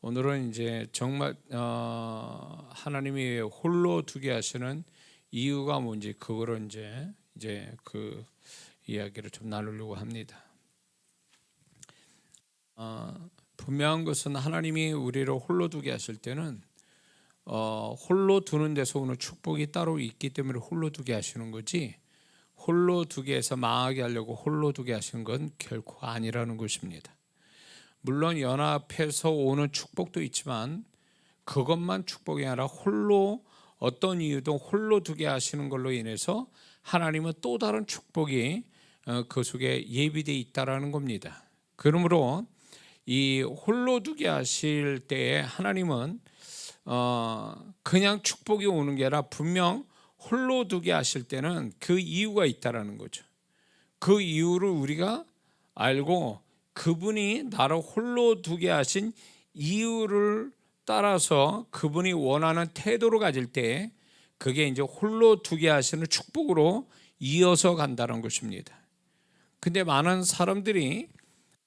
오늘은 이제 정말 하나님이 홀로 두게 하시는 이유가 뭔지 그거를 이제 그 이야기를 좀 나누려고 합니다. 분명한 것은 하나님이 우리를 홀로 두게 하실 때는 홀로 두는 데서 오는 축복이 따로 있기 때문에 홀로 두게 하시는 거지, 홀로 두게 해서 망하게 하려고 홀로 두게 하시는 건 결코 아니라는 것입니다. 물론 연합해서 오는 축복도 있지만 그것만 축복이 아니라 홀로, 어떤 이유도 홀로 두게 하시는 걸로 인해서 하나님은 또 다른 축복이 그 속에 예비되어 있다라는 겁니다. 그러므로 이 홀로 두게 하실 때에 하나님은 그냥 축복이 오는 게 아니라 분명 홀로 두게 하실 때는 그 이유가 있다라는 거죠. 그 이유를 우리가 알고 그분이 나를 홀로 두게 하신 이유를 따라서 그분이 원하는 태도를 가질 때 그게 이제 홀로 두게 하시는 축복으로 이어서 간다는 것입니다. 근데 많은 사람들이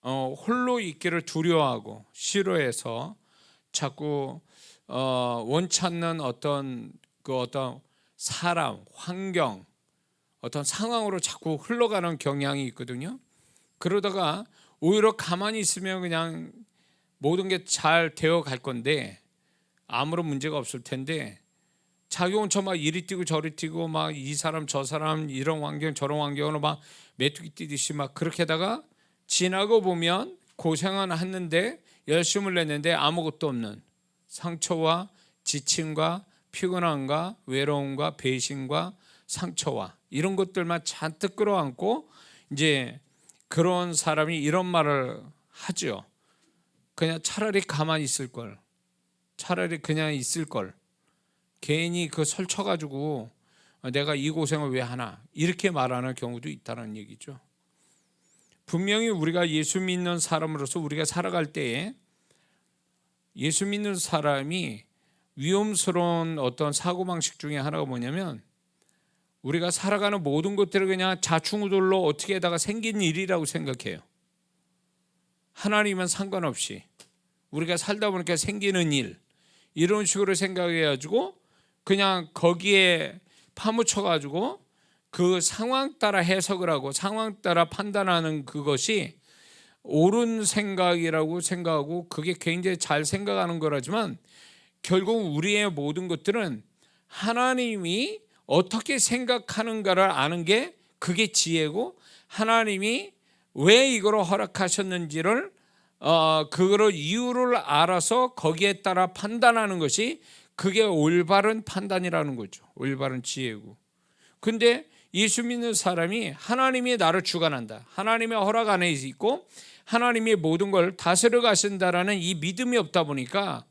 홀로 있기를 두려워하고 싫어해서 자꾸 원치 않는 어떤 사람, 환경, 어떤 상황으로 자꾸 흘러가는 경향이 있거든요. 그러다가 오히려 가만히 있으면 그냥 모든 게 잘 되어 갈 건데 아무런 문제가 없을 텐데 자기 혼자 막 이리 뛰고 저리 뛰고 막 이 사람 저 사람 이런 환경 저런 환경으로 막 메뚜기 뛰듯이 막 그렇게 하다가 지나고 보면 고생은 했는데 열심을 냈는데 아무것도 없는 상처와 지침과 피곤함과 외로움과 배신과 상처와 이런 것들만 잔뜩 끌어안고 이제 그런 사람이 이런 말을 하죠. 그냥 차라리 가만히 있을 걸, 차라리 그냥 있을 걸, 괜히 그 설쳐가지고 내가 이 고생을 왜 하나, 이렇게 말하는 경우도 있다는 얘기죠. 분명히 우리가 예수 믿는 사람으로서 우리가 살아갈 때에 예수 믿는 사람이 위험스러운 어떤 사고방식 중에 하나가 뭐냐면 우리가 살아가는 모든 것들을 그냥 좌충우돌로 어떻게 하다가 생긴 일이라고 생각해요. 하나님은 상관없이 우리가 살다 보니까 생기는 일, 이런 식으로 생각해가지고 그냥 거기에 파묻혀가지고 그 상황 따라 해석을 하고 상황 따라 판단하는 그것이 옳은 생각이라고 생각하고 그게 굉장히 잘 생각하는 거라지만 결국 우리의 모든 것들은 하나님이 어떻게 생각하는가를 아는 게 그게 지혜고, 하나님이 왜 이걸 허락하셨는지를 그거를 이유를 알아서 거기에 따라 판단하는 것이 그게 올바른 판단이라는 거죠. 올바른 지혜고. 근데 예수 믿는 사람이 하나님이 나를 주관한다, 하나님의 허락 안에 있고 하나님이 모든 걸 다스려 가신다라는 이 믿음이 없다 보니까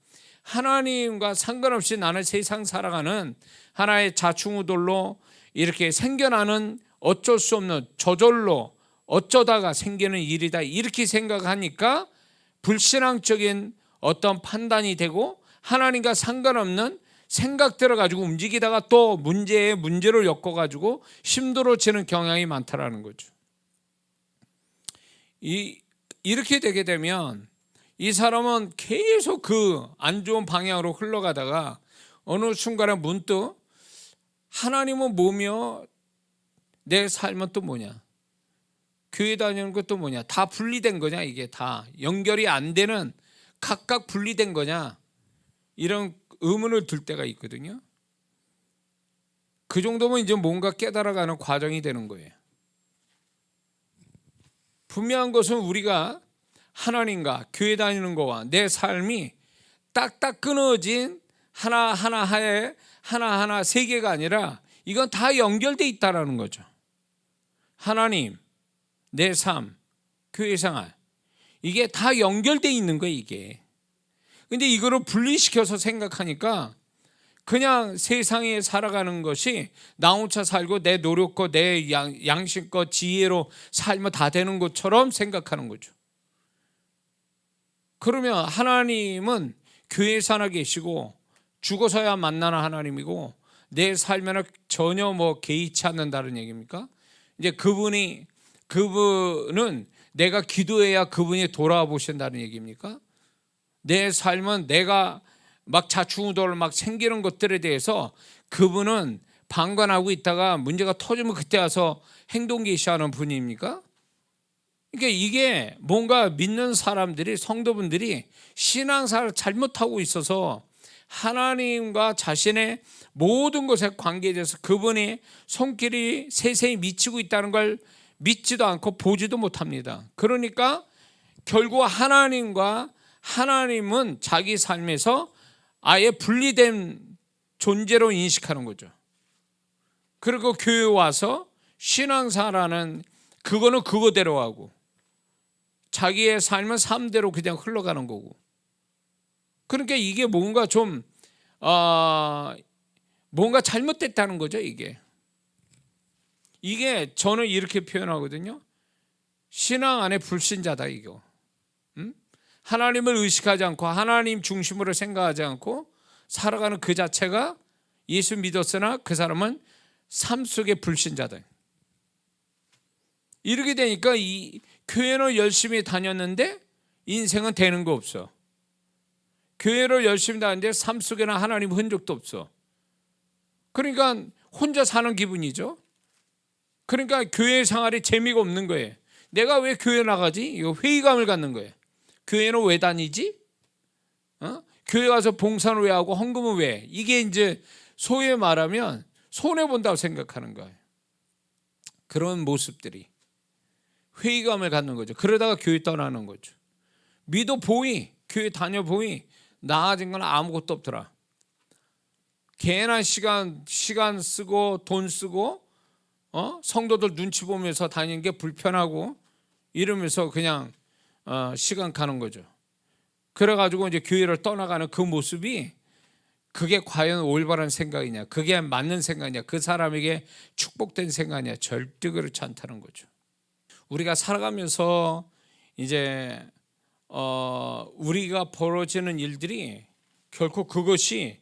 하나님과 상관없이 나는 세상 살아가는 하나의 좌충우돌로 이렇게 생겨나는 어쩔 수 없는 저절로 어쩌다가 생기는 일이다, 이렇게 생각하니까 불신앙적인 어떤 판단이 되고 하나님과 상관없는 생각들을 가지고 움직이다가 또 문제에 문제를 엮어가지고 힘들어지는 경향이 많다라는 거죠. 이렇게 되게 되면 이 사람은 계속 그 안 좋은 방향으로 흘러가다가 어느 순간에 문득 하나님은 뭐며 내 삶은 또 뭐냐, 교회 다니는 것도 뭐냐, 다 분리된 거냐, 이게 다 연결이 안 되는 각각 분리된 거냐, 이런 의문을 들 때가 있거든요. 그 정도면 이제 뭔가 깨달아가는 과정이 되는 거예요. 분명한 것은 우리가 하나님과 교회 다니는 거와 내 삶이 딱딱 끊어진 하나하나 세계가 아니라 이건 다 연결돼 있다라는 거죠. 하나님, 내 삶, 교회 생활, 이게 다 연결돼 있는 거예요, 이게. 근데 이거를 분리시켜서 생각하니까 그냥 세상에 살아가는 것이 나 혼자 살고 내 노력과 내 양심과 지혜로 살면 다 되는 것처럼 생각하는 거죠. 그러면 하나님은 교회에 살아 계시고 죽어서야 만나는 하나님이고 내 삶에는 전혀 개의치 않는다는 얘기입니까? 이제 그분은 내가 기도해야 그분이 돌아보신다는 얘기입니까? 내 삶은 내가 막 좌충우돌 막 생기는 것들에 대해서 그분은 방관하고 있다가 문제가 터지면 그때 와서 행동 개시하는 분입니까? 그러니까 이게 뭔가 믿는 사람들이, 성도분들이 신앙생활을 잘못하고 있어서 하나님과 자신의 모든 것에 관계에 대해서 그분의 손길이 세세히 미치고 있다는 걸 믿지도 않고 보지도 못합니다. 그러니까 결국 하나님은 자기 삶에서 아예 분리된 존재로 인식하는 거죠. 그리고 교회 와서 신앙생활하는 그거는 그거대로 하고 자기의 삶은 삶대로 그냥 흘러가는 거고. 그러니까 이게 뭔가 좀 뭔가 잘못됐다는 거죠. 이게 저는 이렇게 표현하거든요. 신앙 안에 불신자다 이거. 하나님을 의식하지 않고 하나님 중심으로 생각하지 않고 살아가는 그 자체가 예수 믿었으나 그 사람은 삶 속의 불신자다. 이렇게 되니까 이 교회는 열심히 다녔는데 인생은 되는 거 없어. 교회를 열심히 다녔는데 삶 속에는 하나님 흔적도 없어. 그러니까 혼자 사는 기분이죠. 그러니까 교회 생활이 재미가 없는 거예요. 내가 왜 교회 나가지? 이거 회의감을 갖는 거예요. 교회는 왜 다니지? 교회 가서 봉사는 왜 하고 헌금은 왜? 이게 이제 소위 말하면 손해본다고 생각하는 거예요. 그런 모습들이 회의감을 갖는 거죠. 그러다가 교회 떠나는 거죠. 믿어 보이, 교회 다녀 보이 나아진 건 아무것도 없더라. 개나 시간 쓰고 돈 쓰고 성도들 눈치 보면서 다니는 게 불편하고 이러면서 그냥 시간 가는 거죠. 그래가지고 이제 교회를 떠나가는 그 모습이 그게 과연 올바른 생각이냐, 그게 맞는 생각이냐, 그 사람에게 축복된 생각이냐, 절대 그렇지 않다는 거죠. 우리가 살아가면서 이제 우리가 벌어지는 일들이 결코 그것이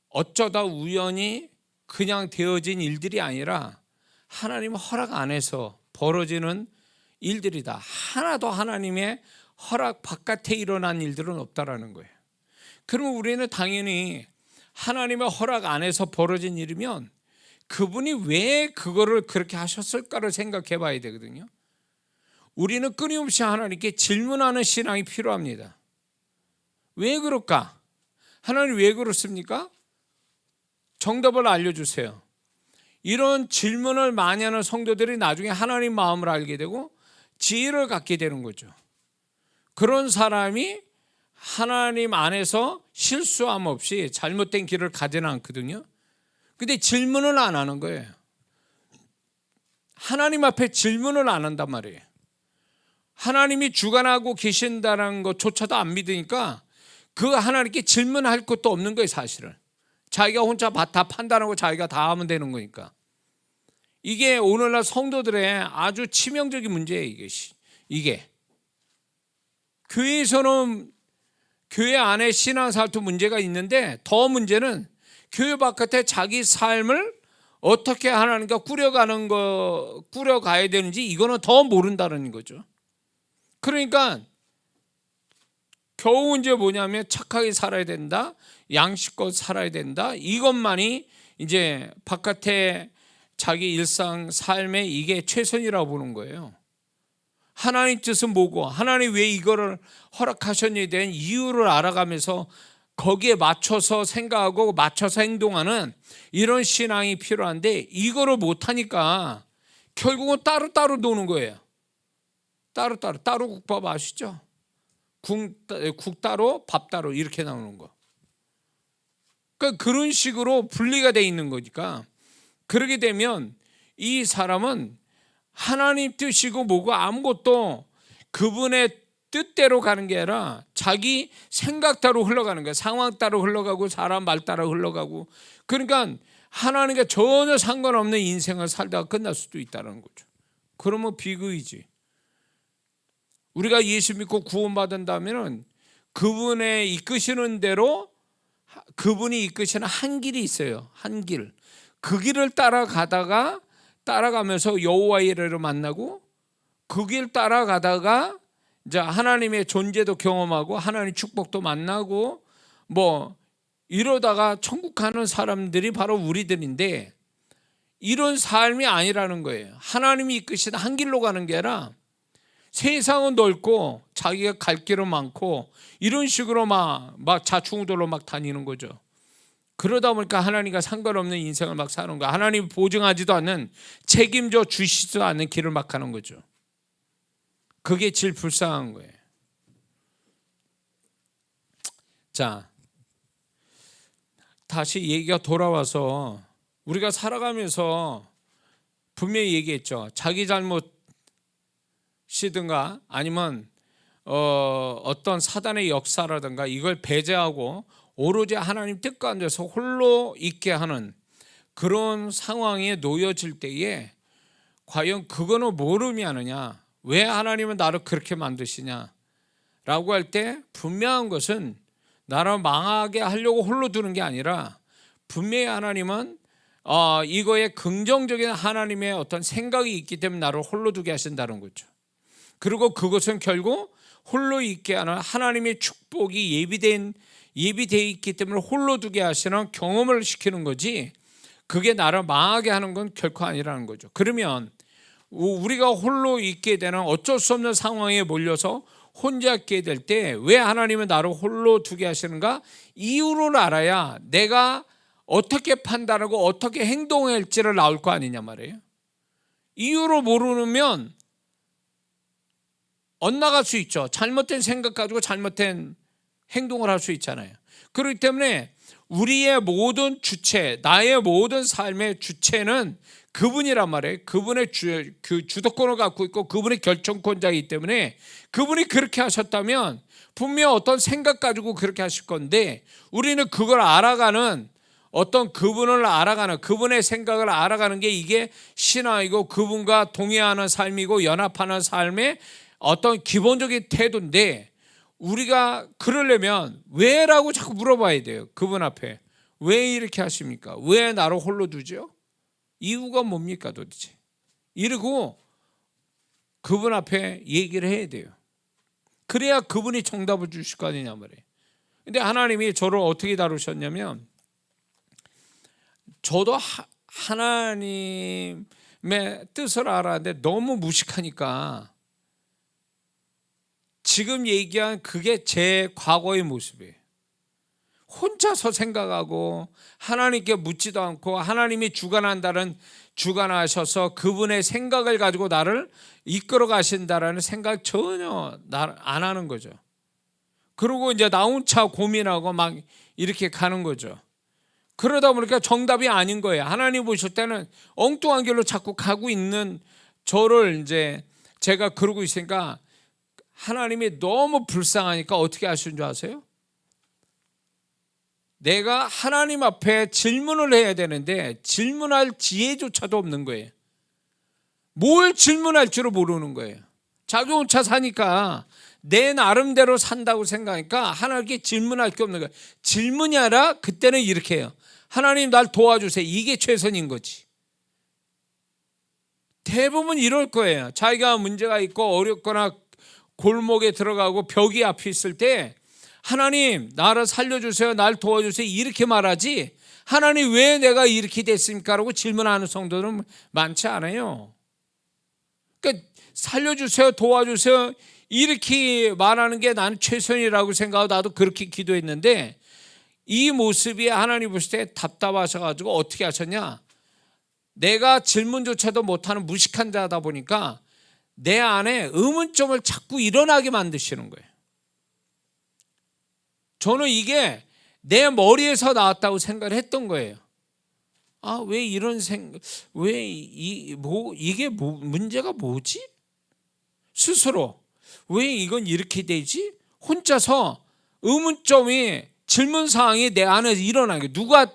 어쩌다 우연히 그냥 되어진 일들이 아니라 하나님 허락 안에서 벌어지는 일들이다. 하나도 하나님의 허락 바깥에 일어난 일들은 없다라는 거예요. 그러면 우리는 당연히 하나님의 허락 안에서 벌어진 일이면 그분이 왜 그거를 그렇게 하셨을까를 생각해 봐야 되거든요. 우리는 끊임없이 하나님께 질문하는 신앙이 필요합니다. 왜 그럴까? 하나님 왜 그렇습니까? 정답을 알려주세요. 이런 질문을 많이 하는 성도들이 나중에 하나님 마음을 알게 되고 지혜를 갖게 되는 거죠. 그런 사람이 하나님 안에서 실수함 없이 잘못된 길을 가지는 않거든요. 근데 질문을 안 하는 거예요. 하나님 앞에 질문을 안 한단 말이에요. 하나님이 주관하고 계신다는 것조차도 안 믿으니까 그 하나님께 질문할 것도 없는 거예요, 사실은. 자기가 혼자 다 판단하고 자기가 다 하면 되는 거니까. 이게 오늘날 성도들의 아주 치명적인 문제예요, 이게. 교회에서는 교회 안에 신앙생활도 문제가 있는데 더 문제는 교회 바깥에 자기 삶을 어떻게 하나님과 꾸려가야 되는지 이거는 더 모른다는 거죠. 그러니까 겨우 이제 뭐냐면 착하게 살아야 된다, 양식껏 살아야 된다, 이것만이 이제 바깥에 자기 일상 삶에 이게 최선이라고 보는 거예요. 하나님 뜻은 뭐고 하나님 왜 이거를 허락하셨냐에 대한 이유를 알아가면서 거기에 맞춰서 생각하고 맞춰서 행동하는 이런 신앙이 필요한데 이거를 못하니까 결국은 따로따로 노는 거예요. 따로 국밥 아시죠? 국 따로 밥 따로 이렇게 나오는 거. 그러니까 그런 식으로 분리가 돼 있는 거니까 그러게 되면 이 사람은 하나님 뜻이고 뭐고 아무것도 그분의 뜻대로 가는 게 아니라 자기 생각 따로 흘러가는 거야. 상황 따로 흘러가고 사람 말 따라 흘러가고. 그러니까 하나님과 전혀 상관없는 인생을 살다가 끝날 수도 있다는 거죠. 그러면 비극이지. 우리가 예수 믿고 구원받은다면 그분의 이끄시는 대로 그분이 이끄시는 한 길이 있어요. 한 길. 그 길을 따라가면서 여호와 이레를 만나고 그 길 따라가다가 이제 하나님의 존재도 경험하고 하나님 축복도 만나고 뭐 이러다가 천국 가는 사람들이 바로 우리들인데, 이런 삶이 아니라는 거예요. 하나님이 이끄신 한 길로 가는 게 아니라 세상은 넓고 자기가 갈 길은 많고 이런 식으로 막 좌충우돌로 막 다니는 거죠. 그러다 보니까 하나님과 상관없는 인생을 막 사는 거야. 하나님이 보증하지도 않는, 책임져 주시지도 않는 길을 막 가는 거죠. 그게 제일 불쌍한 거예요. 자, 다시 얘기가 돌아와서 우리가 살아가면서 분명히 얘기했죠. 자기 잘못이든가 아니면 어떤 사단의 역사라든가 이걸 배제하고 오로지 하나님 뜻 가운데서 홀로 있게 하는 그런 상황에 놓여질 때에 과연 그거는 뭘 의미하느냐, 왜 하나님은 나를 그렇게 만드시냐 라고 할 때 분명한 것은 나를 망하게 하려고 홀로 두는 게 아니라 분명히 하나님은 이거에 긍정적인 하나님의 어떤 생각이 있기 때문에 나를 홀로 두게 하신다는 거죠. 그리고 그것은 결국 홀로 있게 하는 하나님의 축복이 예비되어 있기 때문에 홀로 두게 하시는 경험을 시키는 거지, 그게 나를 망하게 하는 건 결코 아니라는 거죠. 그러면 우리가 홀로 있게 되는 어쩔 수 없는 상황에 몰려서 혼자 있게 될 때 왜 하나님은 나를 홀로 두게 하시는가, 이유를 알아야 내가 어떻게 판단하고 어떻게 행동할지를 나올 거 아니냐 말이에요. 이유를 모르면 엇나갈 수 있죠. 잘못된 생각 가지고 잘못된 행동을 할 수 있잖아요. 그렇기 때문에 우리의 모든 주체, 나의 모든 삶의 주체는 그분이란 말이에요. 그분의 주도권을 갖고 있고 그분의 결정권자이기 때문에 그분이 그렇게 하셨다면 분명 어떤 생각 가지고 그렇게 하실 건데, 우리는 그걸 알아가는, 어떤 그분을 알아가는, 그분의 생각을 알아가는 게 이게 신앙이고 그분과 동의하는 삶이고 연합하는 삶의 어떤 기본적인 태도인데, 우리가 그러려면 왜라고 자꾸 물어봐야 돼요. 그분 앞에 왜 이렇게 하십니까? 왜 나를 홀로 두죠? 이유가 뭡니까 도대체? 이러고 그분 앞에 얘기를 해야 돼요. 그래야 그분이 정답을 주실 거 아니냐 말이에요. 근데 하나님이 저를 어떻게 다루셨냐면, 저도 하나님의 뜻을 알았는데 너무 무식하니까 지금 얘기한 그게 제 과거의 모습이에요. 혼자서 생각하고 하나님께 묻지도 않고 하나님이 주관하셔서 그분의 생각을 가지고 나를 이끌어 가신다라는 생각 전혀 안 하는 거죠. 그리고 이제 나 혼자 고민하고 막 이렇게 가는 거죠. 그러다 보니까 정답이 아닌 거예요. 하나님 보실 때는 엉뚱한 길로 자꾸 가고 있는 저를 이제 제가 그러고 있으니까 하나님이 너무 불쌍하니까 어떻게 하시는 줄 아세요? 내가 하나님 앞에 질문을 해야 되는데 질문할 지혜조차도 없는 거예요. 뭘 질문할 줄을 모르는 거예요. 자기 혼자 사니까 내 나름대로 산다고 생각하니까 하나님께 질문할 게 없는 거예요. 질문이 아니라 그때는 이렇게 해요. 하나님 날 도와주세요. 이게 최선인 거지. 대부분 이럴 거예요. 자기가 문제가 있고 어렵거나 골목에 들어가고 벽이 앞에 있을 때 하나님 나를 살려주세요, 날 도와주세요 이렇게 말하지, 하나님 왜 내가 이렇게 됐습니까? 라고 질문하는 성도는 많지 않아요. 그러니까 살려주세요, 도와주세요 이렇게 말하는 게 나는 최선이라고 생각하고 나도 그렇게 기도했는데, 이 모습이 하나님 보실 때 답답하셔가지고 어떻게 하셨냐, 내가 질문조차도 못하는 무식한 자다 보니까 내 안에 의문점을 자꾸 일어나게 만드시는 거예요. 저는 이게 내 머리에서 나왔다고 생각을 했던 거예요. 왜 이런 이게 문제가 뭐지? 스스로 왜 이건 이렇게 되지? 혼자서 의문점이, 질문사항이 내 안에서 일어나는 거예요. 누가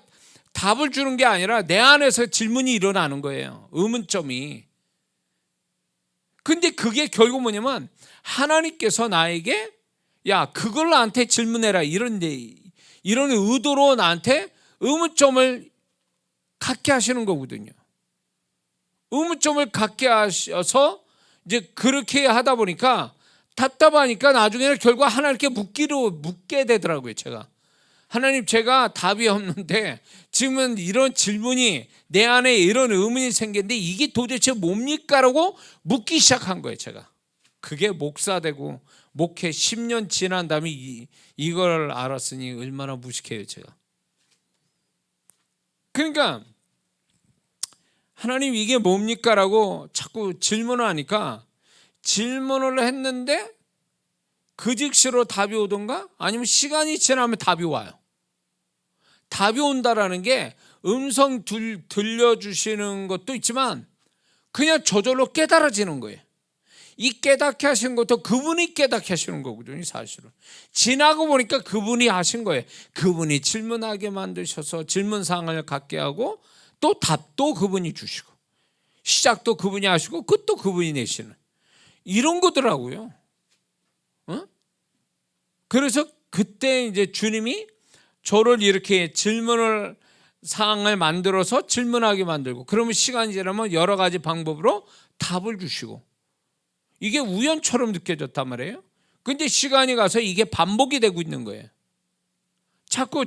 답을 주는 게 아니라 내 안에서 질문이 일어나는 거예요. 의문점이. 근데 그게 결국 뭐냐면 하나님께서 나에게 야 그걸 나한테 질문해라 이런 의도로 나한테 의문점을 갖게 하시는 거거든요. 의문점을 갖게 하셔서 이제 그렇게 하다 보니까 답답하니까 나중에는 결국 하나님께 묻게 되더라고요. 제가 하나님, 제가 답이 없는데 지금은 이런 질문이 내 안에 이런 의문이 생겼는데 이게 도대체 뭡니까? 라고 묻기 시작한 거예요. 제가 그게 목사 되고 목회 10년 지난 다음에 이걸 알았으니 얼마나 무식해요. 제가. 그러니까 하나님, 이게 뭡니까? 라고 자꾸 질문을 하니까 질문을 했는데 그 즉시로 답이 오던가 아니면 시간이 지나면 답이 와요. 답이 온다라는 게 음성 들려주시는 것도 있지만 그냥 저절로 깨달아지는 거예요. 이 깨닫게 하신 것도 그분이 깨닫게 하시는 거거든요. 사실은 지나고 보니까 그분이 하신 거예요. 그분이 질문하게 만드셔서 질문사항을 갖게 하고 또 답도 그분이 주시고 시작도 그분이 하시고 끝도 그분이 내시는 이런 거더라고요. 그래서 그때 이제 주님이 저를 이렇게 질문을 사항을 만들어서 질문하게 만들고 그러면 시간이 지나면 여러 가지 방법으로 답을 주시고 이게 우연처럼 느껴졌단 말이에요. 근데 시간이 가서 이게 반복이 되고 있는 거예요. 자꾸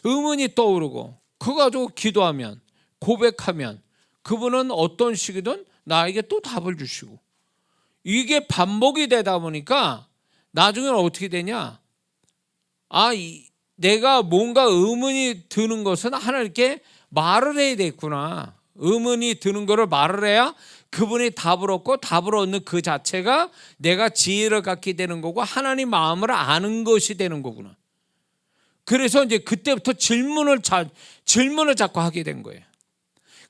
의문이 떠오르고 그거 가지고 기도하면 고백하면 그분은 어떤 식이든 나에게 또 답을 주시고 이게 반복이 되다 보니까 나중에는 어떻게 되냐, 내가 뭔가 의문이 드는 것은 하나님께 말을 해야 되겠구나. 의문이 드는 거를 말을 해야 그분이 답을 얻고 답을 얻는 그 자체가 내가 지혜를 갖게 되는 거고 하나님 마음을 아는 것이 되는 거구나. 그래서 이제 그때부터 질문을 자꾸 하게 된 거예요.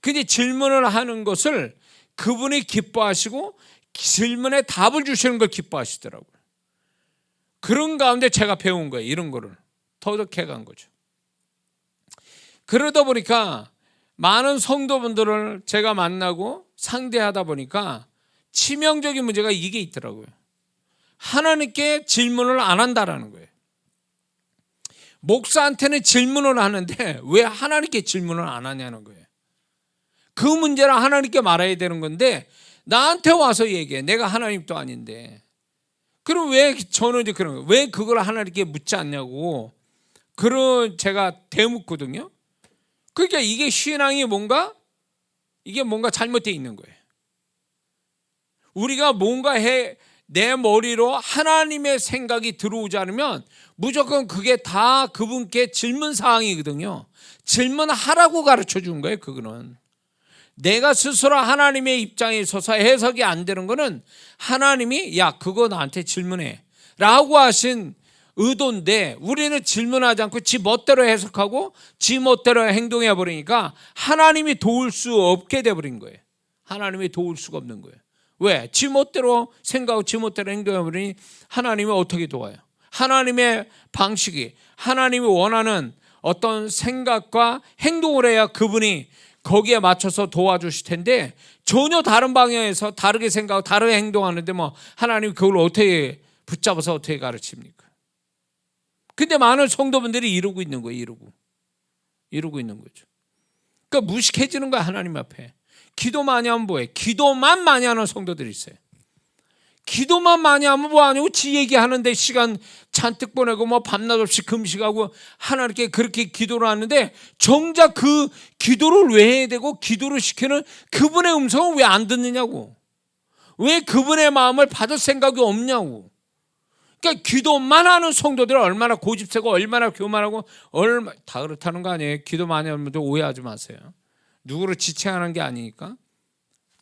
근데 질문을 하는 것을 그분이 기뻐하시고 질문에 답을 주시는 걸 기뻐하시더라고요. 그런 가운데 제가 배운 거예요. 이런 거를 터득해 간 거죠. 그러다 보니까 많은 성도분들을 제가 만나고 상대하다 보니까 치명적인 문제가 이게 있더라고요. 하나님께 질문을 안 한다라는 거예요. 목사한테는 질문을 하는데 왜 하나님께 질문을 안 하냐는 거예요. 그 문제를 하나님께 말해야 되는 건데 나한테 와서 얘기해. 내가 하나님도 아닌데. 그럼 왜 저는 이제 그런 거예요. 왜 그걸 하나님께 묻지 않냐고. 그런 제가 대묻거든요. 그러니까 이게 신앙이 이게 뭔가 잘못되어 있는 거예요. 우리가 뭔가 내 머리로 하나님의 생각이 들어오지 않으면 무조건 그게 다 그분께 질문 사항이거든요. 질문하라고 가르쳐 준 거예요. 그거는 내가 스스로 하나님의 입장에 서서 해석이 안 되는 거는 하나님이 야 그거 나한테 질문해 라고 하신 의도인데 우리는 질문하지 않고 지 멋대로 해석하고 지 멋대로 행동해 버리니까 하나님이 도울 수 없게 돼버린 거예요. 하나님이 도울 수가 없는 거예요. 왜? 지 멋대로 생각하고 지 멋대로 행동해 버리니 하나님이 어떻게 도와요? 하나님의 방식이 하나님이 원하는 어떤 생각과 행동을 해야 그분이 거기에 맞춰서 도와주실 텐데 전혀 다른 방향에서 다르게 생각하고 다르게 행동하는데 뭐 하나님이 그걸 어떻게 붙잡아서 어떻게 가르칩니까? 근데 많은 성도분들이 이러고 있는 거예요. 이러고 있는 거죠. 그러니까 무식해지는 거야. 하나님 앞에. 기도 많이 하면 뭐해? 기도만 많이 하는 성도들이 있어요. 기도만 많이 하면 뭐 아니고 지 얘기하는데 시간 잔뜩 보내고 뭐 밤낮 없이 금식하고 하나님께 그렇게 기도를 하는데 정작 그 기도를 왜 해야 되고 기도를 시키는 그분의 음성은 왜 안 듣느냐고. 왜 그분의 마음을 받을 생각이 없냐고. 그러니까 기도만 하는 성도들은 얼마나 고집세고 얼마나 교만하고 다 그렇다는 거 아니에요. 기도 많이 하는 분들 오해하지 마세요. 누구를 지칭하는 게 아니니까.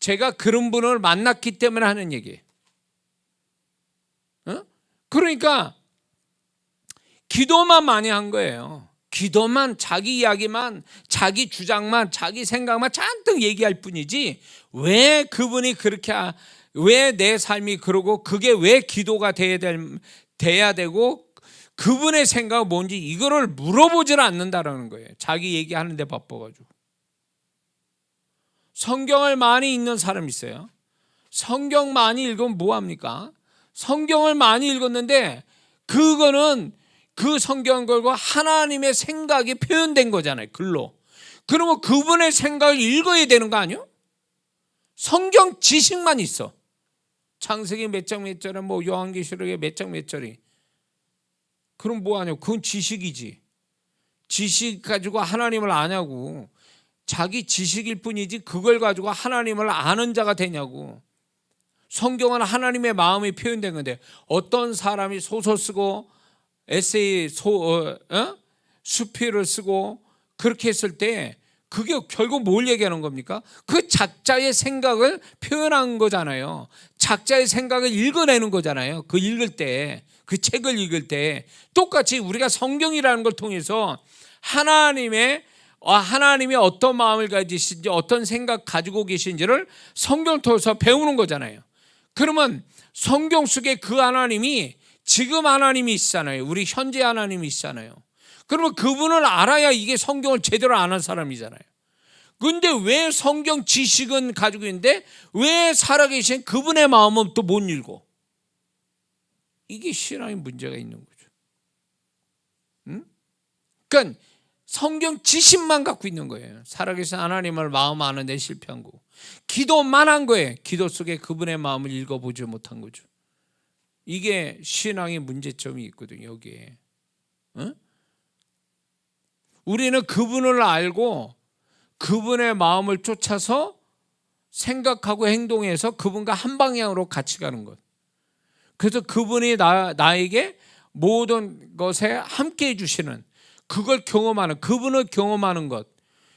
제가 그런 분을 만났기 때문에 하는 얘기예요. 그러니까 기도만 많이 한 거예요. 기도만 자기 이야기만 자기 주장만 자기 생각만 잔뜩 얘기할 뿐이지 왜 그분이 그렇게 왜 내 삶이 그러고 그게 왜 기도가 돼야 되고 그분의 생각은 뭔지 이거를 물어보질 않는다라는 거예요. 자기 얘기하는데 바빠가지고. 성경을 많이 읽는 사람이 있어요. 성경 많이 읽으면 뭐합니까? 성경을 많이 읽었는데 그거는 그 성경 걸고 하나님의 생각이 표현된 거잖아요. 글로. 그러면 그분의 생각을 읽어야 되는 거 아니에요? 성경 지식만 있어. 창세기 몇 장 몇 절에 뭐 요한계시록에 몇 장 몇 절이. 그럼 뭐하냐고. 그건 지식이지. 지식 가지고 하나님을 아냐고. 자기 지식일 뿐이지 그걸 가지고 하나님을 아는 자가 되냐고. 성경은 하나님의 마음이 표현된 건데 어떤 사람이 소설 쓰고 에세이 수필을 쓰고 그렇게 했을 때 그게 결국 뭘 얘기하는 겁니까? 그 작자의 생각을 표현한 거잖아요. 작자의 생각을 읽어내는 거잖아요. 그 읽을 때, 그 책을 읽을 때 똑같이 우리가 성경이라는 걸 통해서 하나님이 어떤 마음을 가지신지 어떤 생각 가지고 계신지를 성경을 통해서 배우는 거잖아요. 그러면 성경 속에 그 하나님이 지금 하나님이 있잖아요. 우리 현재 하나님이 있잖아요. 그러면 그분을 알아야 이게 성경을 제대로 아는 사람이잖아요. 그런데 왜 성경 지식은 가지고 있는데 왜 살아계신 그분의 마음은 또 못 읽어? 이게 신앙의 문제가 있는 거죠. 응? 그러니까 성경 지식만 갖고 있는 거예요. 살아계신 하나님을 마음 아는 데 실패한 거고, 기도만 한 거예요. 기도 속에 그분의 마음을 읽어보지 못한 거죠. 이게 신앙의 문제점이 있거든요. 여기에. 응? 우리는 그분을 알고 그분의 마음을 쫓아서 생각하고 행동해서 그분과 한 방향으로 같이 가는 것. 그래서 그분이 나에게 모든 것에 함께 해주시는, 그걸 경험하는, 그분을 경험하는 것,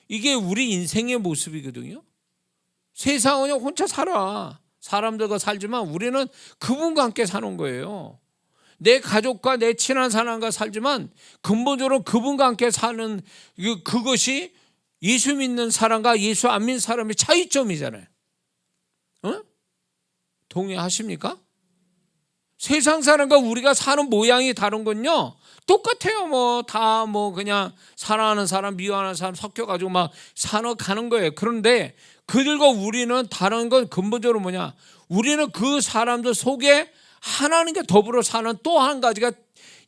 이게 우리 인생의 모습이거든요. 세상은 혼자 살아. 사람들과 살지만 우리는 그분과 함께 사는 거예요. 내 가족과 내 친한 사람과 살지만 근본적으로 그분과 함께 사는 그것이 예수 믿는 사람과 예수 안 믿는 사람의 차이점이잖아요. 어? 동의하십니까? 세상 사람과 우리가 사는 모양이 다른 건요, 똑같아요. 다 그냥 사랑하는 사람, 미워하는 사람 섞여가지고 막 가는 거예요. 그런데 그들과 우리는 다른 건 근본적으로 뭐냐? 우리는 그 사람들 속에 하나님과 더불어 사는 또 한 가지가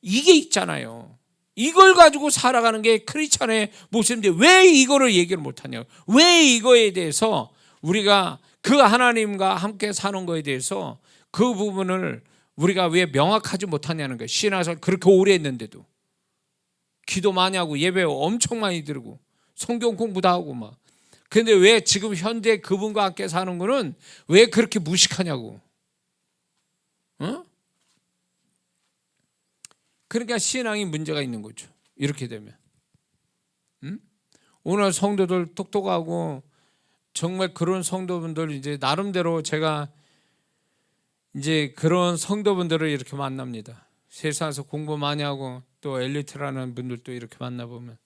이게 있잖아요. 이걸 가지고 살아가는 게 크리스찬의 모습인데 왜 이거를 얘기를 못하냐고. 왜 이거에 대해서 우리가 그 하나님과 함께 사는 거에 대해서 그 부분을 우리가 왜 명확하지 못하냐는 거예요. 신앙생활 그렇게 오래 했는데도. 기도 많이 하고 예배 엄청 많이 드리고 성경 공부도 하고 막. 근데 왜 지금 현재 그분과 함께 사는 거는 왜 그렇게 무식하냐고. 어? 그러니까 신앙이 문제가 있는 거죠. 이렇게 되면. 오늘 성도들 똑똑하고 정말 그런 성도분들 이제 나름대로 제가 이제 그런 성도분들을 이렇게 만납니다. 세상에서 공부 많이 하고 또 엘리트라는 분들도 이렇게 만나보면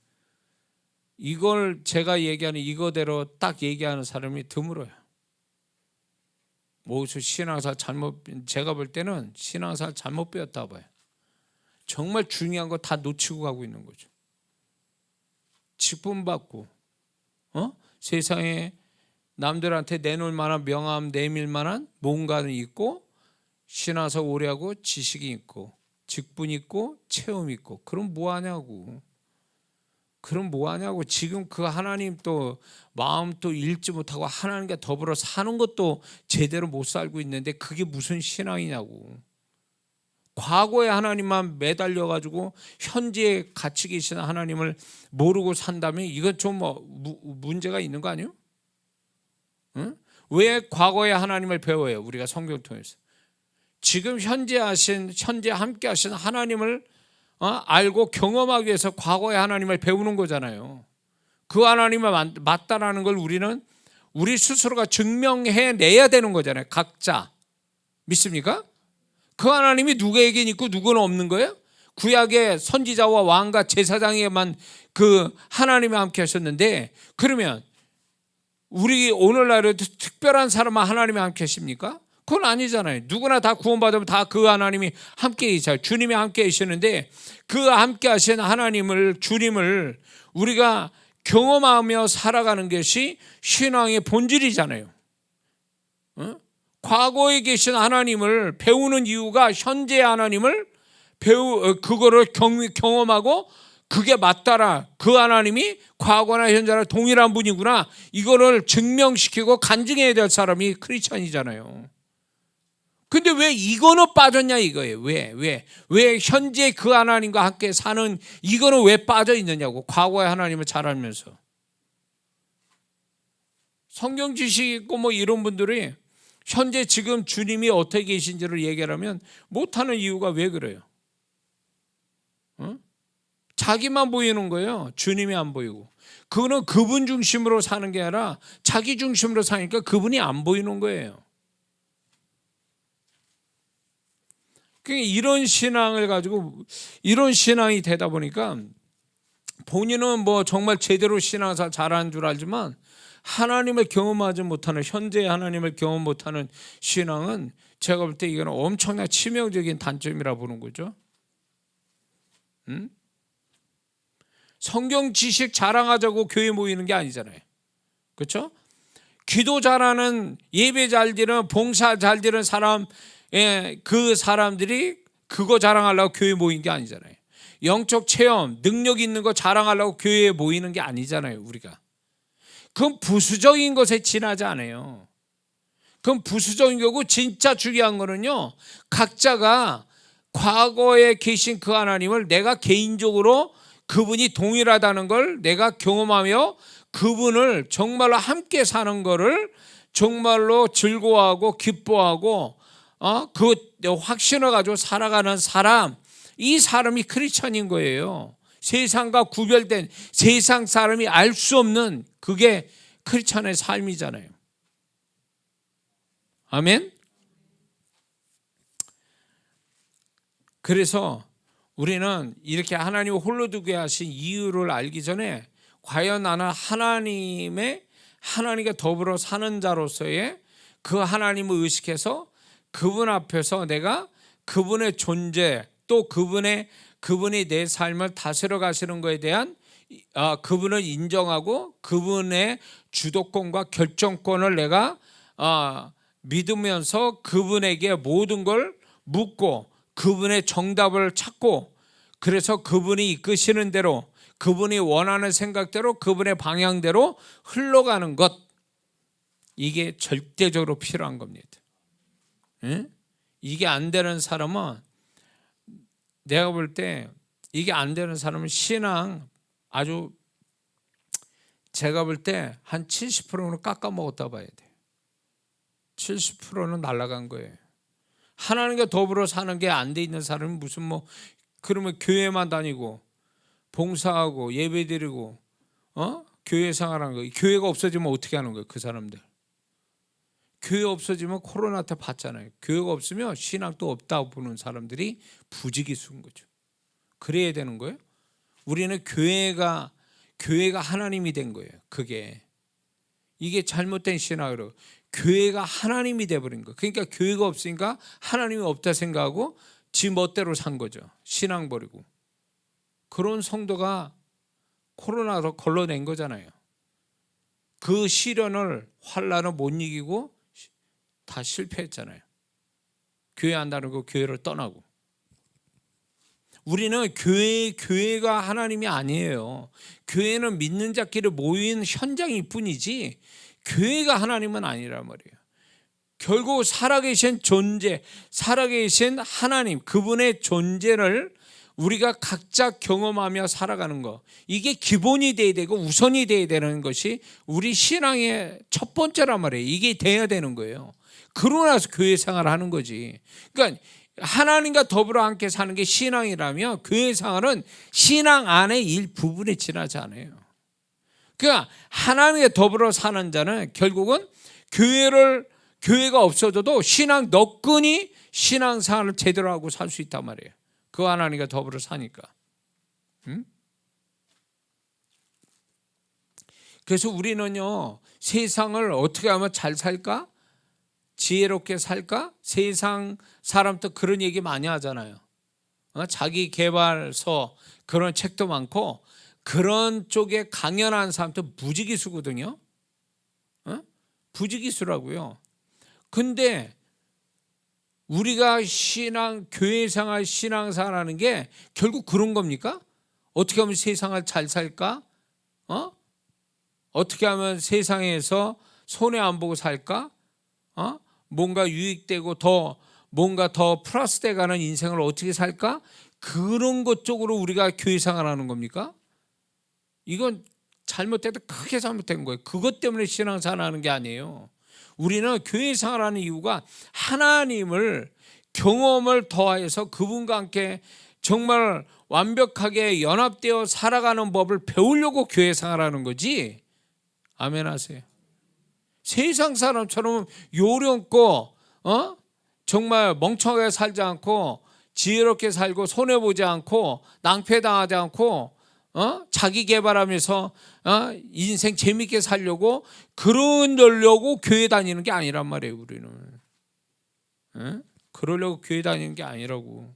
이걸 제가 얘기하는 이거대로 딱 얘기하는 사람이 드물어요. 신앙생활 제가 볼 때는 신앙생활 잘못 배웠다 봐요. 정말 중요한 거 다 놓치고 가고 있는 거죠. 직분 받고 세상에 남들한테 내놓을 만한 명함 내밀 만한 뭔가는 있고 신앙생활 오래 하고 지식이 있고 직분 있고 체험 있고 그럼 뭐하냐고. 지금 그 하나님 또 마음 또 읽지 못하고 하나님과 더불어 사는 것도 제대로 못 살고 있는데 그게 무슨 신앙이냐고. 과거의 하나님만 매달려가지고 현재에 같이 계시는 하나님을 모르고 산다면 이건 좀 문제가 있는 거 아니에요? 응? 왜 과거의 하나님을 배워요? 우리가 성경을 통해서 지금 현재 함께 하신 하나님을 알고 경험하기 위해서 과거의 하나님을 배우는 거잖아요. 그 하나님을 맞다라는 걸 우리는 우리 스스로가 증명해내야 되는 거잖아요. 각자. 믿습니까? 그 하나님이 누구에게 있고 누구는 없는 거예요? 구약의 선지자와 왕과 제사장에만 그 하나님이 함께 하셨는데 그러면 우리 오늘날에도 특별한 사람만 하나님이 함께 하십니까? 그건 아니잖아요. 누구나 다 구원받으면 다 그 하나님이 함께 계셔요. 주님이 함께 계시는데 그 함께 하신 하나님을, 주님을 우리가 경험하며 살아가는 것이 신앙의 본질이잖아요. 과거에 계신 하나님을 배우는 이유가 현재의 하나님을 그거를 경험하고 그게 맞다라. 그 하나님이 과거나 현재나 동일한 분이구나. 이거를 증명시키고 간증해야 될 사람이 크리스찬이잖아요. 근데 왜 이거는 빠졌냐 이거예요. 왜 현재 그 하나님과 함께 사는 이거는 왜 빠져 있느냐고. 과거의 하나님을 잘 알면서. 성경 지식 있고 뭐 이런 분들이 현재 지금 주님이 어떻게 계신지를 얘기하면 못하는 이유가 왜 그래요? 자기만 보이는 거예요. 주님이 안 보이고. 그거는 그분 중심으로 사는 게 아니라 자기 중심으로 사니까 그분이 안 보이는 거예요. 그러니까 이런 신앙을 가지고 이런 신앙이 되다 보니까 본인은 뭐 정말 제대로 신앙사 잘하는 줄 알지만 하나님을 경험하지 못하는, 현재의 하나님을 경험 못하는 신앙은 제가 볼 때 이거는 엄청난 치명적인 단점이라 보는 거죠. 성경 지식 자랑하자고 교회 모이는 게 아니잖아요. 그렇죠? 기도 잘하는, 예배 잘 드리는, 봉사 잘 드리는 사람, 그 사람들이 그거 자랑하려고 교회 모인 게 아니잖아요. 영적 체험, 능력 있는 거 자랑하려고 교회에 모이는 게 아니잖아요, 우리가. 그건 부수적인 것에 지나지 않아요. 그건 부수적인 거고, 진짜 중요한 거는요, 각자가 과거에 계신 그 하나님을 내가 개인적으로 그분이 동일하다는 걸 내가 경험하며 그분을 정말로 함께 사는 거를 정말로 즐거워하고 기뻐하고 그 확신을 가지고 살아가는 사람, 이 사람이 크리스천인 거예요. 세상과 구별된, 세상 사람이 알 수 없는 그게 크리스천의 삶이잖아요. 아멘. 그래서 우리는 이렇게 하나님을 홀로 두게 하신 이유를 알기 전에 과연 나는 하나님과 더불어 사는 자로서의 그 하나님을 의식해서 그분 앞에서 내가 그분의 존재, 또 그분이 내 삶을 다스려 가시는 것에 대한 그분을 인정하고 그분의 주도권과 결정권을 내가 믿으면서 그분에게 모든 걸 묻고 그분의 정답을 찾고, 그래서 그분이 이끄시는 대로, 그분이 원하는 생각대로, 그분의 방향대로 흘러가는 것, 이게 절대적으로 필요한 겁니다. 응? 이게 안 되는 사람은, 내가 볼 때 이게 안 되는 사람은 신앙 아주, 제가 볼 때 한 70%는 깎아 먹었다 봐야 돼요. 70%는 날아간 거예요. 하나님과 더불어 사는 게 안 돼 있는 사람은 무슨 그러면 교회만 다니고 봉사하고 예배드리고 교회 생활하는 거, 교회가 없어지면 어떻게 하는 거예요? 그 사람들 교회 없어지면 코로나 때 봤잖아요. 교회가 없으면 신앙도 없다고 보는 사람들이 부지기수인 거죠. 그래야 되는 거예요. 우리는 교회가 하나님이 된 거예요. 이게 잘못된 신앙으로 교회가 하나님이 돼버린 거예요. 그러니까 교회가 없으니까 하나님이 없다 생각하고 지 멋대로 산 거죠. 신앙 버리고. 그런 성도가 코로나로 걸러낸 거잖아요. 그 시련을, 환난을 못 이기고 다 실패했잖아요. 교회 안 다니고 교회를 떠나고. 우리는 교회가 하나님이 아니에요. 교회는 믿는 자끼리 모인 현장일 뿐이지 교회가 하나님은 아니란 말이에요. 결국 살아계신 존재, 살아계신 하나님, 그분의 존재를 우리가 각자 경험하며 살아가는 거, 이게 기본이 돼야 되고 우선이 돼야 되는 것이 우리 신앙의 첫 번째란 말이에요. 이게 돼야 되는 거예요. 그러고 나서 교회 생활을 하는 거지. 그러니까 하나님과 더불어 함께 사는 게 신앙이라면 교회 생활은 신앙 안의 일부분에 지나지 않아요. 그러니까 하나님과 더불어 사는 자는 결국은 교회가 없어져도 신앙 너끈히 신앙생활을 제대로 하고 살 수 있단 말이에요. 그 하나님과 더불어 사니까. 그래서 우리는요, 세상을 어떻게 하면 잘 살까? 지혜롭게 살까? 세상 사람도 그런 얘기 많이 하잖아요. 자기 개발서 그런 책도 많고 그런 쪽에 강연하는 사람도 부지기수거든요. 부지기수라고요. 근데 우리가 교회 생활, 신앙생활 하는 게 결국 그런 겁니까? 어떻게 하면 세상을 잘 살까? 어떻게 하면 세상에서 손해 안 보고 살까? 뭔가 유익되고 더 뭔가 더 플러스 돼가는 인생을 어떻게 살까? 그런 것 쪽으로 우리가 교회 생활을 하는 겁니까? 이건 잘못돼도 크게 잘못된 거예요. 그것 때문에 신앙생활을 하는 게 아니에요. 우리는 교회 생활하는 이유가 하나님을 경험을 더하여서 그분과 함께 정말 완벽하게 연합되어 살아가는 법을 배우려고 교회 생활하는 거지. 아멘 하세요. 세상 사람처럼 요령껏 정말 멍청하게 살지 않고 지혜롭게 살고 손해보지 않고 낭패당하지 않고 자기 개발하면서 인생 재밌게 살려고 그러려고 교회 다니는 게 아니란 말이에요. 우리는 그러려고 교회 다니는 게 아니라고.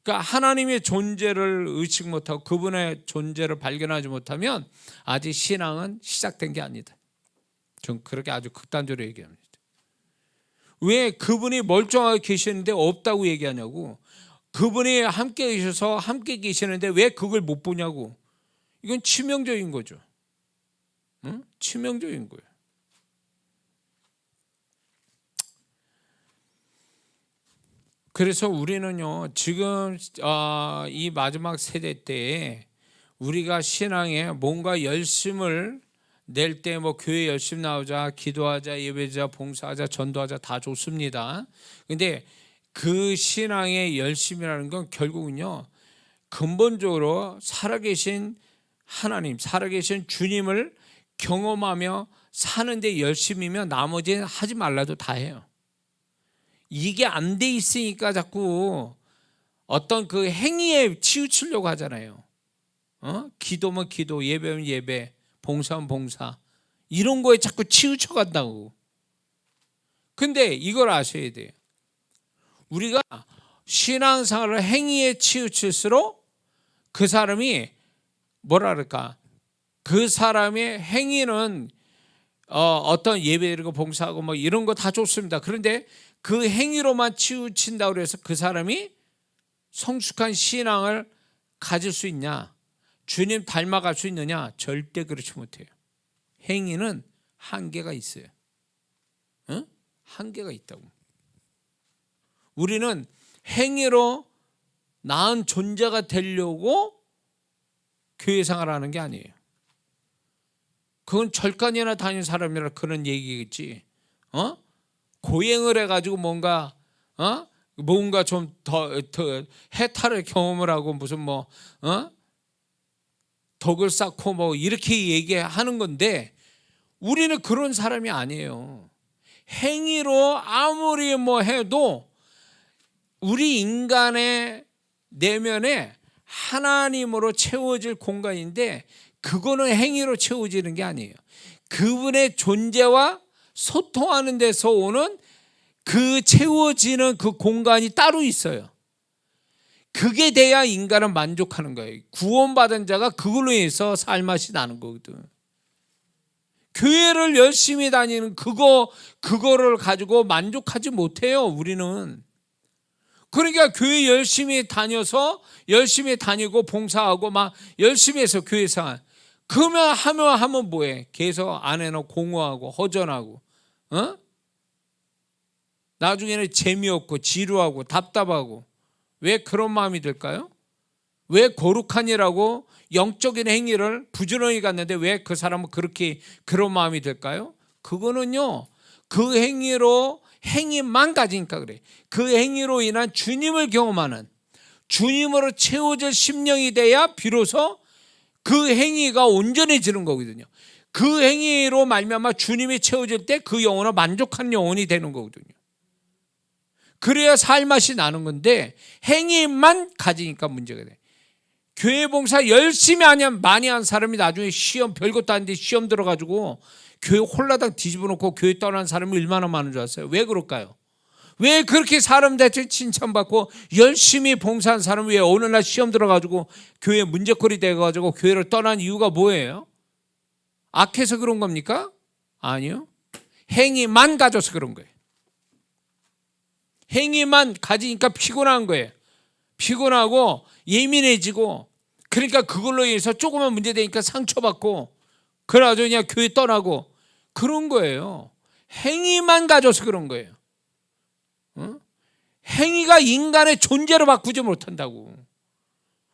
그러니까 하나님의 존재를 의식 못하고 그분의 존재를 발견하지 못하면 아직 신앙은 시작된 게 아니다. 전 그렇게 아주 극단적으로 얘기합니다. 왜 그분이 멀쩡하게 계시는데 없다고 얘기하냐고. 그분이 함께 계셔서 함께 계시는데 왜 그걸 못 보냐고. 이건 치명적인 거죠. 치명적인 거예요. 그래서 우리는요 지금 이 마지막 세대 때에 우리가 신앙에 뭔가 열심을 낼 때 뭐 교회 열심히 나오자, 기도하자, 예배자, 봉사하자, 전도하자 다 좋습니다. 근데 그 신앙의 열심이라는 건 결국은요 근본적으로 살아계신 하나님, 살아계신 주님을 경험하며 사는데 열심이면 나머지는 하지 말라도 다 해요. 이게 안 돼 있으니까 자꾸 어떤 그 행위에 치우치려고 하잖아요. 기도면 기도, 예배면 예배, 봉사면 봉사, 이런 거에 자꾸 치우쳐 간다고. 근데 이걸 아셔야 돼요. 우리가 신앙생활을 행위에 치우칠수록 그 사람이 뭐라 그럴까? 그 사람의 행위는 어떤 예배드리고 봉사하고 뭐 이런 거 다 좋습니다. 그런데 그 행위로만 치우친다고 해서 그 사람이 성숙한 신앙을 가질 수 있냐? 주님 닮아갈 수 있느냐? 절대 그렇지 못해요. 행위는 한계가 있어요. 한계가 있다고. 우리는 행위로 나은 존재가 되려고 교회 생활을 하는 게 아니에요. 그건 절간이나 다니는 사람이라 그런 얘기겠지. 고행을 해가지고 뭔가 좀 더 해탈의 경험을 하고 무슨 덕을 쌓고 뭐 이렇게 얘기하는 건데 우리는 그런 사람이 아니에요. 행위로 아무리 뭐 해도 우리 인간의 내면에 하나님으로 채워질 공간인데 그거는 행위로 채워지는 게 아니에요. 그분의 존재와 소통하는 데서 오는 그 채워지는 그 공간이 따로 있어요. 그게 돼야 인간은 만족하는 거예요. 구원받은 자가 그걸로 해서 살맛이 나는 거거든. 교회를 열심히 다니는 그거를 가지고 만족하지 못해요. 우리는. 그러니까 교회 열심히 다녀서 열심히 다니고 봉사하고 막 열심히 해서 교회 생활. 그러면 하면 뭐해? 계속 안에는 공허하고 허전하고 나중에는 재미없고 지루하고 답답하고. 왜 그런 마음이 들까요? 왜 거룩한이라고 영적인 행위를 부지런히 갔는데 왜 그 사람은 그런 마음이 들까요? 그거는요 그 행위만 가지니까 그래. 그 행위로 인한 주님을 경험하는, 주님으로 채워질 심령이 돼야 비로소 그 행위가 온전해지는 거거든요. 그 행위로 말미암아 주님이 채워질 때 그 영혼은 만족한 영혼이 되는 거거든요. 그래야 살맛이 나는 건데 행위만 가지니까 문제가 돼. 교회 봉사 열심히 많이 한 사람이 나중에 시험 별것도 아닌데 시험 들어가지고 교회 홀라당 뒤집어 놓고 교회 떠난 사람이 얼마나 많은 줄 아세요? 왜 그럴까요? 왜 그렇게 사람들한테 칭찬받고 열심히 봉사한 사람이 왜 어느 날 시험 들어가지고 교회 문제거리 돼가지고 교회를 떠난 이유가 뭐예요? 악해서 그런 겁니까? 아니요. 행위만 가져서 그런 거예요. 행위만 가지니까 피곤한 거예요. 피곤하고 예민해지고 그러니까 그걸로 인해서 조그만 문제 되니까 상처받고 그래가지고 그냥 교회 떠나고 그런 거예요. 행위만 가져서 그런 거예요. 행위가 인간의 존재로 바꾸지 못한다고.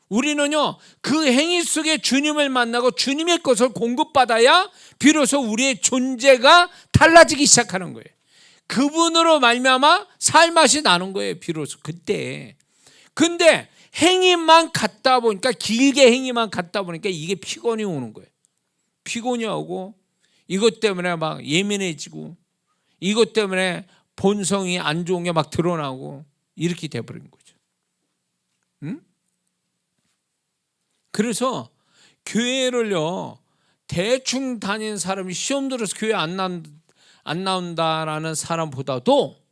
우리는요, 그 행위 속에 주님을 만나고 주님의 것을 공급받아야 비로소 우리의 존재가 달라지기 시작하는 거예요. 그분으로 말미암아 살맛이 나는 거예요, 비로소 그때. 근데 행위만 갖다 보니까, 길게 행위만 갖다 보니까 이게 피곤이 오는 거예요. 피곤이 오고, 이것 때문에 막 예민해지고, 이것 때문에 본성이 안 좋은 게 막 드러나고, 이렇게 돼버린 거죠. 응? 그래서 교회를요, 대충 다니는 사람이 시험 들어서 교회 안 나온다라는 사람보다도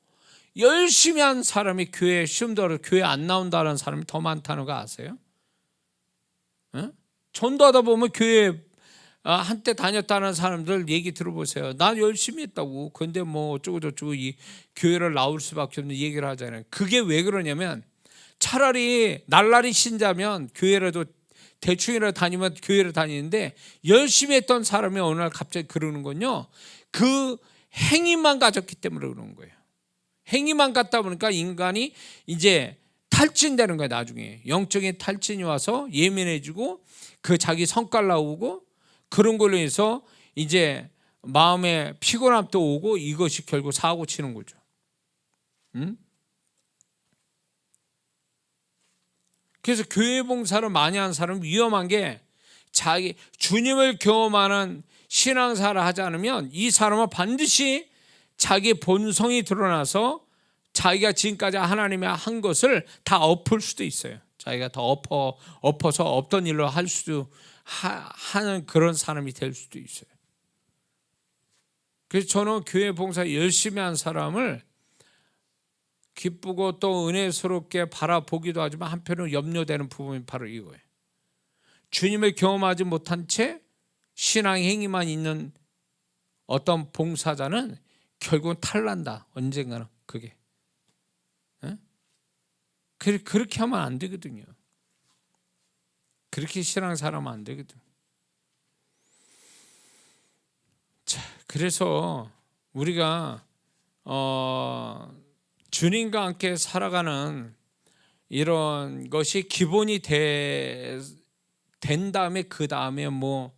열심히 한 사람이 교회 시험 들어서 교회 안 나온다는 사람이 더 많다는 거 아세요? 응? 전도하다 보면 교회 한때 다녔다는 사람들 얘기 들어보세요. 난 열심히 했다고. 근데 뭐 어쩌고저쩌고 이 교회를 나올 수밖에 없는 얘기를 하잖아요. 그게 왜 그러냐면, 차라리 날라리 신자면 교회라도 대충이라도 다니면 교회를 다니는데, 열심히 했던 사람이 어느 날 갑자기 그러는 건요, 그 행위만 가졌기 때문에 그러는 거예요. 행위만 갖다 보니까 인간이 이제 탈진되는 거예요. 나중에 영적인 탈진이 와서 예민해지고, 그 자기 성깔 나오고, 그런 걸로 해서 이제 마음에 피곤함도 오고, 이것이 결국 사고 치는 거죠. 응? 그래서 교회 봉사를 많이 하는 사람은 위험한 게, 자기 주님을 경험하는 신앙사를 하지 않으면 이 사람은 반드시 자기 본성이 드러나서 자기가 지금까지 하나님이 한 것을 다 엎을 수도 있어요. 자기가 더 엎어서 없던 일로 할 수도 하는 그런 사람이 될 수도 있어요. 그래서 저는 교회 봉사 열심히 한 사람을 기쁘고 또 은혜스럽게 바라보기도 하지만, 한편으로 염려되는 부분이 바로 이거예요. 주님을 경험하지 못한 채 신앙 행위만 있는 어떤 봉사자는 결국은 탈난다. 언젠가는 그게. 그렇게 하면 안 되거든요. 그렇게 신앙생활하면 안 되거든. 자, 그래서 우리가 주님과 함께 살아가는 이런 것이 기본이 된 다음에, 그 다음에 뭐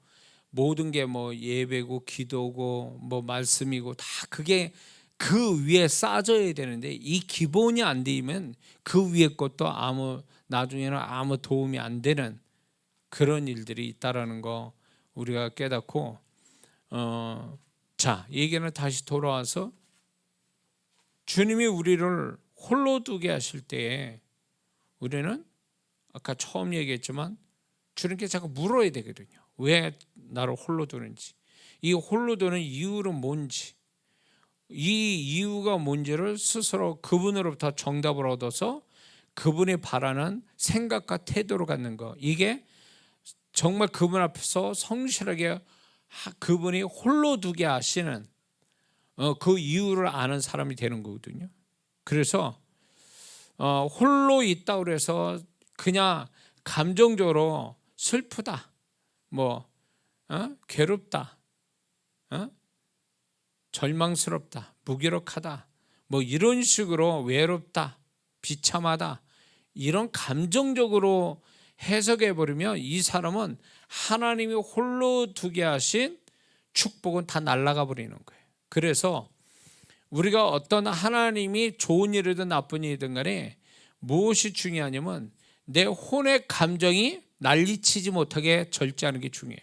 모든 게 뭐 예배고 기도고 뭐 말씀이고 다 그게 그 위에 쌓아져야 되는데, 이 기본이 안 되면 그 위에 것도 나중에는 아무 도움이 안 되는 그런 일들이 있다라는 거 우리가 깨닫고, 자, 얘기는 다시 돌아와서, 주님이 우리를 홀로 두게 하실 때에 우리는 아까 처음 얘기했지만 주님께 자꾸 물어야 되거든요. 왜 나를 홀로 두는지, 이 홀로 두는 이유는 뭔지, 이 이유가 뭔지를 스스로 그분으로부터 정답을 얻어서 그분이 바라는 생각과 태도를 갖는 거, 이게 정말 그분 앞에서 성실하게 그분이 홀로 두게 하시는 그 이유를 아는 사람이 되는 거거든요. 그래서 홀로 있다 그래서 그냥 감정적으로 슬프다, 뭐 괴롭다, 절망스럽다, 무기력하다, 뭐 이런 식으로 외롭다, 비참하다, 이런 감정적으로 해석해 버리면 이 사람은 하나님이 홀로 두게 하신 축복은 다 날아가 버리는 거예요. 그래서 우리가 어떤 하나님이 좋은 일이든 나쁜 일이든 간에 무엇이 중요하냐면, 내 혼의 감정이 난리치지 못하게 절제하는 게 중요해요.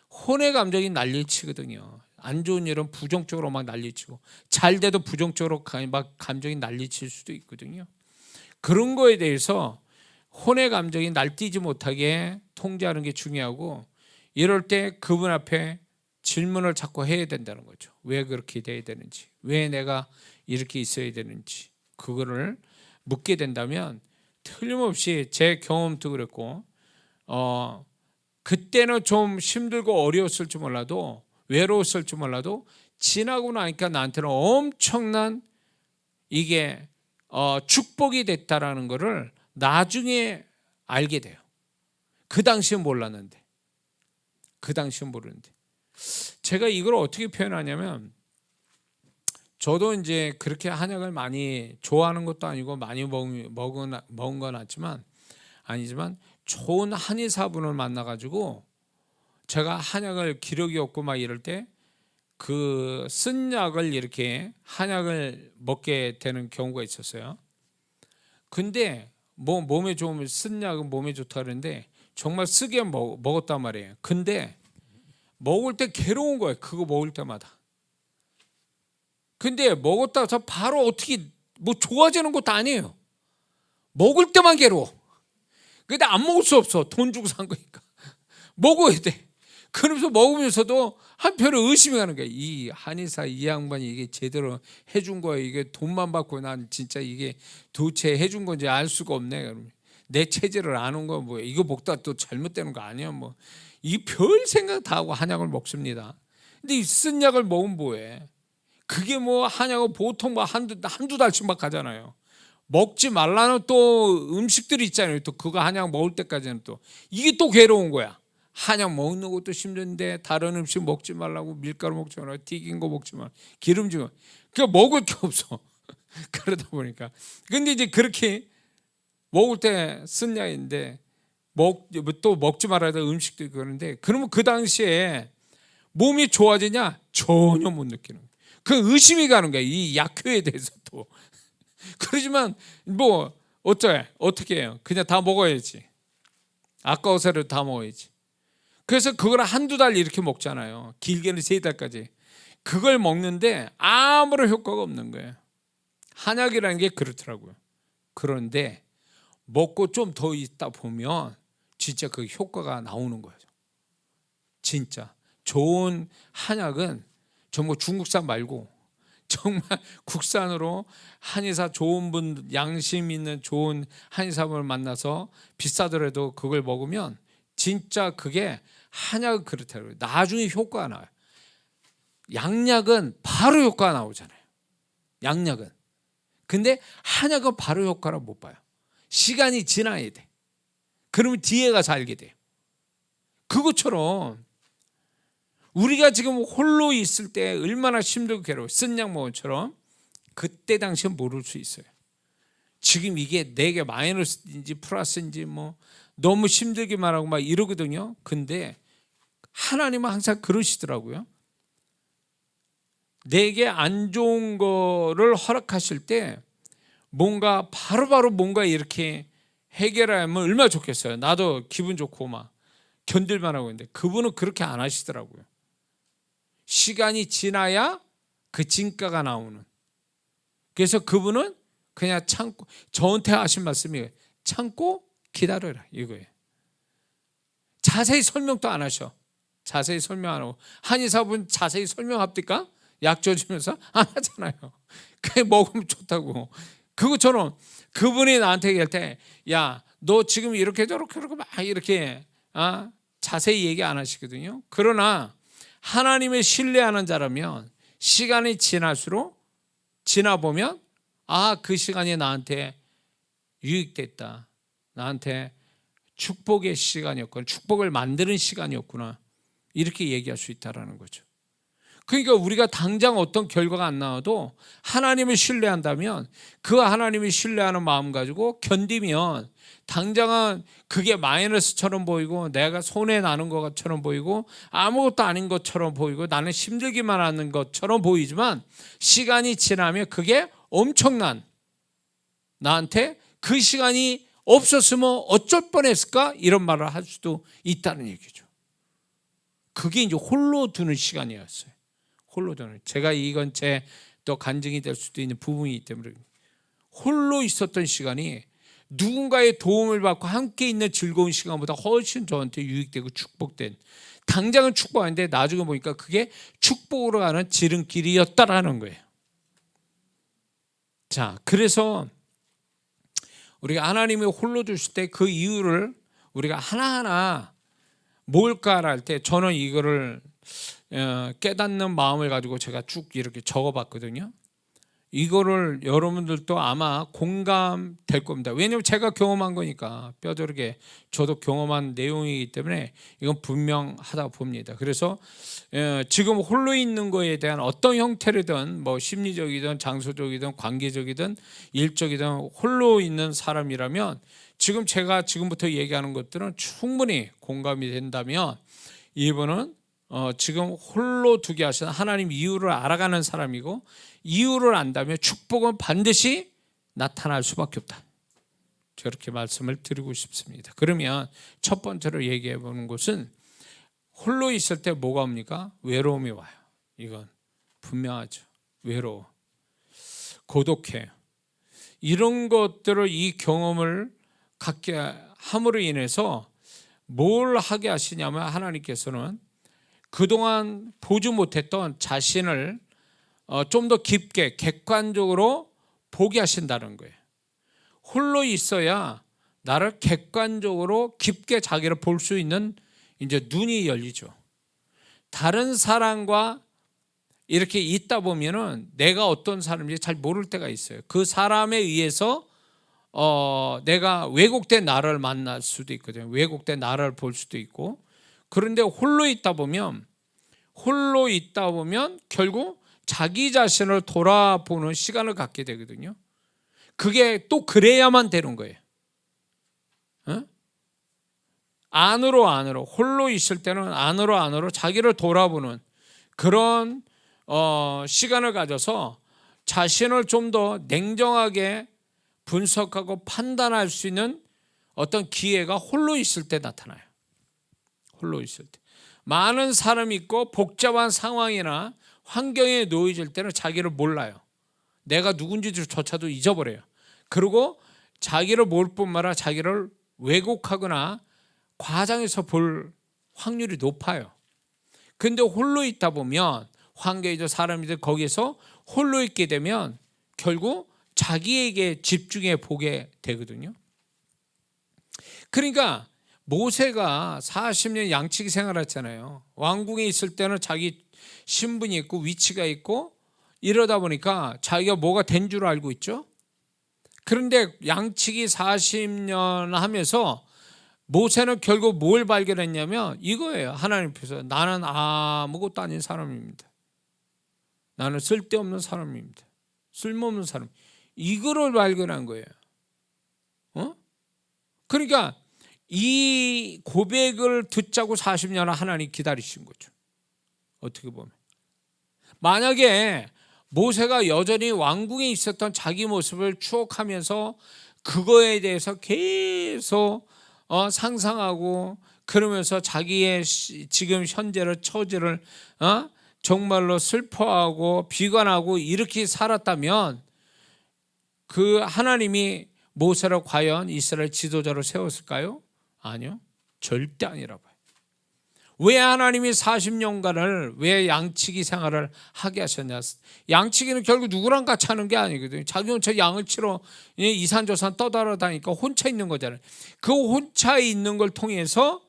혼의 감정이 난리치거든요. 안 좋은 일은 부정적으로 막 난리치고, 잘 돼도 부정적으로 막 감정이 난리칠 수도 있거든요. 그런 거에 대해서 혼의 감정이 날뛰지 못하게 통제하는 게 중요하고, 이럴 때 그분 앞에 질문을 자꾸 해야 된다는 거죠. 왜 그렇게 돼야 되는지, 왜 내가 이렇게 있어야 되는지, 그거를 묻게 된다면 틀림없이, 제 경험도 그랬고, 그때는 좀 힘들고 어려웠을지 몰라도, 외로웠을지 몰라도, 지나고 나니까 나한테는 엄청난 이게 축복이 됐다라는 것을 나중에 알게 돼요. 그 당시엔 몰랐는데, 제가 이걸 어떻게 표현하냐면, 저도 이제 그렇게 한약을 많이 좋아하는 것도 아니고 많이 먹은 건 아니지만 좋은 한의사분을 만나가지고 제가 한약을 기력이 없고 막 이럴 때 그 쓴 약을 이렇게 한약을 먹게 되는 경우가 있었어요. 근데 뭐 몸에 좋으면 쓴 약은 몸에 좋다 그러는데 정말 쓰게 먹었단 말이에요. 근데 먹을 때 괴로운 거예요. 그거 먹을 때마다. 근데 먹었다가 바로 어떻게 뭐 좋아지는 것도 아니에요. 먹을 때만 괴로워. 근데 안 먹을 수 없어. 돈 주고 산 거니까. 먹어야 돼. 그러면서 먹으면서도 한편으로 의심이 가는 거야. 이 한의사 이 양반이 이게 제대로 해준 거야. 이게 돈만 받고 난 진짜 이게 도대체 해준 건지 알 수가 없네. 내 체질을 아는 거 뭐야. 이거 먹다 또 잘못되는 거 아니야. 뭐 이 별 생각 다 하고 한약을 먹습니다. 근데 이 쓴 약을 먹으면 뭐해. 그게 뭐 한약은 보통 뭐 한두 달씩 막 가잖아요. 먹지 말라는 또 음식들이 있잖아요. 또 그거 한약 먹을 때까지는 또 이게 또 괴로운 거야. 한약 먹는 것도 힘든데 다른 음식 먹지 말라고 밀가루 먹지 말라고 튀긴 거 먹지 말라고 기름진 거 그러니까 먹을 게 없어. 그러다 보니까 근데 이제 그렇게 먹을 때 쓴 약인데 또 먹지 말아야 될 음식도 있고 그러는데 그러면 그 당시에 몸이 좋아지냐? 전혀 못 느끼는 거야. 그 의심이 가는 거야. 이 약효에 대해서 또. 그러지만 뭐 어떻게 해요? 그냥 다 먹어야지. 아까워서라도 다 먹어야지. 그래서 그걸 한두 달 이렇게 먹잖아요. 길게는 3달까지. 그걸 먹는데 아무런 효과가 없는 거예요. 한약이라는 게 그렇더라고요. 그런데 먹고 좀 더 있다 보면 진짜 그 효과가 나오는 거예요. 진짜 좋은 한약은 정말 중국산 말고 정말 국산으로 한의사 좋은 분 양심 있는 좋은 한의사분을 만나서 비싸더라도 그걸 먹으면 진짜 그게 한약은 그렇더라고요. 나중에 효과가 나와요. 양약은 바로 효과가 나오잖아요. 양약은. 근데 한약은 바로 효과를 못 봐요. 시간이 지나야 돼. 그러면 뒤에 가서 알게 돼요. 그것처럼 우리가 지금 홀로 있을 때 얼마나 힘들고 괴로워. 쓴 약 먹은 것처럼 그때 당시엔 모를 수 있어요. 지금 이게 내게 마이너스인지 플러스인지 뭐 너무 힘들기만 하고 막 이러거든요. 근데 하나님은 항상 그러시더라고요. 내게 안 좋은 거를 허락하실 때 뭔가 바로바로 뭔가 이렇게 해결하면 얼마나 좋겠어요. 나도 기분 좋고 막 견딜만 하고 있는데 그분은 그렇게 안 하시더라고요. 시간이 지나야 그 진가가 나오는. 그래서 그분은 그냥 참고, 저한테 하신 말씀이 참고 기다려라 이거예요. 자세히 설명도 안 하셔. 자세히 설명 안 하고. 한의사분 자세히 설명합니까? 약 줘주면서 안 하잖아요. 그냥 먹으면 좋다고. 그것처럼 그분이 나한테 얘기할 때, 야, 너 지금 이렇게 저렇게 막 이렇게 자세히 얘기 안 하시거든요. 그러나 하나님을 신뢰하는 자라면 시간이 지나보면 그 시간이 나한테 유익됐다. 나한테 축복의 시간이었구나. 축복을 만드는 시간이었구나. 이렇게 얘기할 수 있다는 거죠. 그러니까 우리가 당장 어떤 결과가 안 나와도 하나님을 신뢰한다면 그 하나님을 신뢰하는 마음 가지고 견디면 당장은 그게 마이너스처럼 보이고 내가 손해나는 것처럼 보이고 아무것도 아닌 것처럼 보이고 나는 힘들기만 하는 것처럼 보이지만 시간이 지나면 그게 엄청난 나한테 그 시간이 없었으면 어쩔 뻔했을까 이런 말을 할 수도 있다는 얘기죠. 그게 이제 홀로 두는 시간이었어요. 홀로 두는. 제가 이건 제 또 간증이 될 수도 있는 부분이기 때문에 홀로 있었던 시간이 누군가의 도움을 받고 함께 있는 즐거운 시간보다 훨씬 저한테 유익되고 축복된, 당장은 축복하는데 나중에 보니까 그게 축복으로 가는 지름길이었다라는 거예요. 자, 그래서 우리가 하나님이 홀로 두실 때 그 이유를 우리가 하나하나 뭘까 할 때 저는 이거를 깨닫는 마음을 가지고 제가 쭉 이렇게 적어봤거든요. 이거를 여러분들도 아마 공감될 겁니다. 왜냐하면 제가 경험한 거니까, 뼈저리게 저도 경험한 내용이기 때문에 이건 분명하다 봅니다. 그래서 지금 홀로 있는 거에 대한 어떤 형태로든 뭐 심리적이든 장소적이든 관계적이든 일적이든 홀로 있는 사람이라면 지금 제가 지금부터 얘기하는 것들은 충분히 공감이 된다면 이분은 지금 홀로 두게 하신 하나님 이유를 알아가는 사람이고, 이유를 안다면 축복은 반드시 나타날 수밖에 없다. 저렇게 말씀을 드리고 싶습니다. 그러면 첫 번째로 얘기해 보는 것은 홀로 있을 때 뭐가 옵니까? 외로움이 와요. 이건 분명하죠. 외로워, 고독해. 이런 것들을, 이 경험을 갖게 함으로 인해서 뭘 하게 하시냐면 하나님께서는 그동안 보지 못했던 자신을 좀 더 깊게 객관적으로 보게 하신다는 거예요. 홀로 있어야 나를 객관적으로 깊게 자기를 볼 수 있는 이제 눈이 열리죠. 다른 사람과 이렇게 있다 보면은 내가 어떤 사람인지 잘 모를 때가 있어요. 그 사람에 의해서 내가 왜곡된 나를 만날 수도 있거든요. 왜곡된 나를 볼 수도 있고. 그런데 홀로 있다 보면 결국 자기 자신을 돌아보는 시간을 갖게 되거든요. 그게 또 그래야만 되는 거예요. 안으로 홀로 있을 때는 안으로 자기를 돌아보는 그런 시간을 가져서 자신을 좀 더 냉정하게 분석하고 판단할 수 있는 어떤 기회가 홀로 있을 때 나타나요. 홀로 있을 때 많은 사람이 있고 복잡한 상황이나 환경에 놓여질 때는 자기를 몰라요. 내가 누군지조차도 잊어버려요. 그리고 자기를 모를 뿐만 아니라 자기를 왜곡하거나 과장해서 볼 확률이 높아요. 근데 홀로 있다 보면 환경이든 사람이든 거기서 홀로 있게 되면 결국 자기에게 집중해 보게 되거든요. 그러니까 모세가 40년 양치기 생활했잖아요. 왕궁에 있을 때는 자기 신분이 있고 위치가 있고 이러다 보니까 자기가 뭐가 된 줄 알고 있죠. 그런데 양치기 40년 하면서 모세는 결국 뭘 발견했냐면 이거예요. 하나님 앞에서 나는 아무것도 아닌 사람입니다. 나는 쓸데없는 사람입니다. 쓸모없는 사람. 이거를 발견한 거예요. 그러니까 이 고백을 듣자고 40년을 하나님 기다리신 거죠. 어떻게 보면. 만약에 모세가 여전히 왕궁에 있었던 자기 모습을 추억하면서 그거에 대해서 계속 상상하고 그러면서 자기의 지금 현재를 처지를 정말로 슬퍼하고 비관하고 이렇게 살았다면 그 하나님이 모세를 과연 이스라엘 지도자로 세웠을까요? 아니요. 절대 아니라 봐요. 왜 하나님이 40년간을 왜 양치기 생활을 하게 하셨냐? 양치기는 결국 누구랑 같이 하는 게 아니거든요. 자기 혼자 양을 치러 이산저산 떠돌아다니까 혼자 있는 거잖아요. 그 혼자 있는 걸 통해서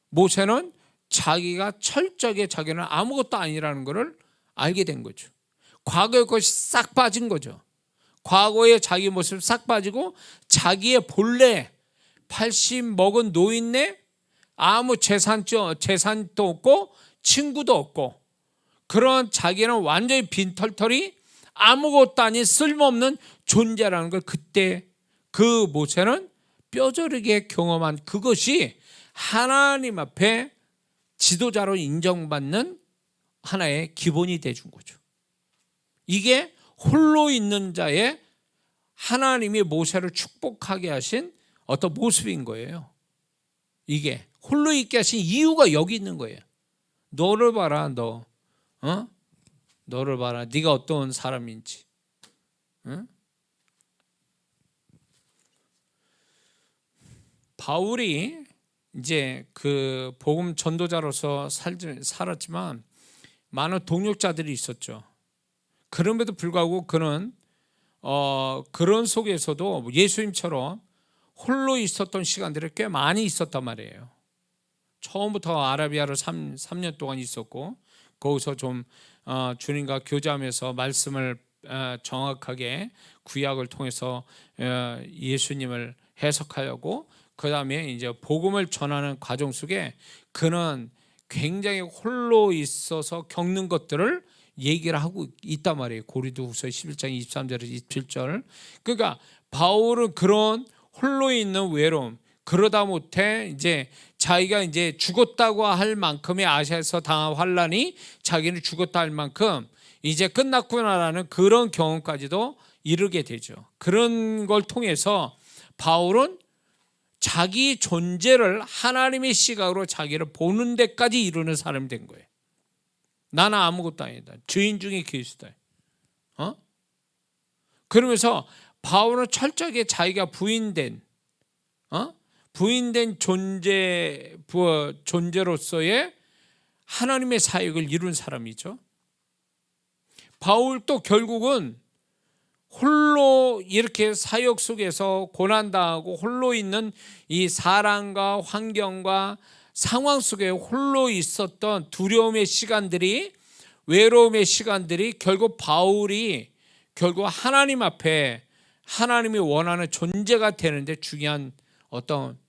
모세는 자기가 철저하게 자기는 아무것도 아니라는 것을 알게 된 거죠. 과거의 것이 싹 빠진 거죠. 과거의 자기 모습 싹 빠지고 자기의 본래 80 먹은 노인네 아무 재산도 없고 친구도 없고 그런 자기는 완전히 빈털털이 아무것도 아닌 쓸모없는 존재라는 걸 그때 그 모세는 뼈저리게 경험한 그것이 하나님 앞에 지도자로 인정받는 하나의 기본이 돼준 거죠. 이게 홀로 있는 자의 하나님이 모세를 축복하게 하신 어떤 모습인 거예요. 이게 홀로 있게 하신 이유가 여기 있는 거예요. 너를 봐라, 너를 봐라. 네가 어떤 사람인지. 바울이 이제 그 복음 전도자로서 살았지만 많은 동역자들이 있었죠. 그럼에도 불구하고 그는 그런 속에서도 예수님처럼 홀로 있었던 시간들이 꽤 많이 있었단 말이에요. 처음부터 아라비아를 3년 동안 있었고 거기서 좀 주님과 교제하면서 말씀을 정확하게 구약을 통해서 예수님을 해석하려고 그 다음에 이제 복음을 전하는 과정 속에 그는 굉장히 홀로 있어서 겪는 것들을 얘기를 하고 있단 말이에요. 고린도후서 11장 23절에서 27절. 그러니까 바울은 그런 홀로 있는 외로움, 그러다 못해 이제 자기가 이제 죽었다고 할 만큼의 아시아에서 당한 환란이 자기는 죽었다 할 만큼 이제 끝났구나라는 그런 경험까지도 이르게 되죠. 그런 걸 통해서 바울은 자기 존재를 하나님의 시각으로 자기를 보는 데까지 이루는 사람이 된 거예요. 나는 아무것도 아니다. 죄인 중에 그리스도다. 그러면서 바울은 철저하게 자기가 부인된 존재로서의 하나님의 사역을 이룬 사람이죠. 바울도 결국은 홀로 이렇게 사역 속에서 고난당하고 홀로 있는 이 사랑과 환경과 상황 속에 홀로 있었던 두려움의 시간들이, 외로움의 시간들이 결국 바울이 결국 하나님 앞에 하나님이 원하는 존재가 되는데 중요한 어떤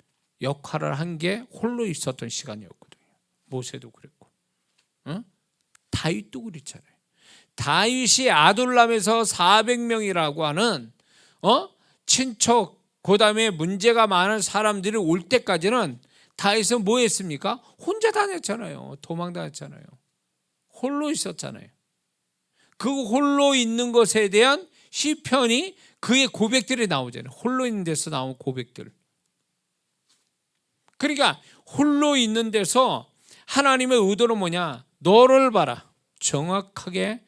역할을 한 게 홀로 있었던 시간이었거든요. 모세도 그랬고, 다윗도 그랬잖아요. 다윗이 아둘람에서 400명이라고 하는 친척, 그 다음에 문제가 많은 사람들이 올 때까지는 다윗은 뭐 했습니까? 혼자 다녔잖아요. 도망다녔잖아요. 홀로 있었잖아요. 그 홀로 있는 것에 대한 시편이, 그의 고백들이 나오잖아요. 홀로 있는 데서 나온 고백들. 그러니까 홀로 있는 데서 하나님의 의도는 뭐냐? 너를 봐라. 정확하게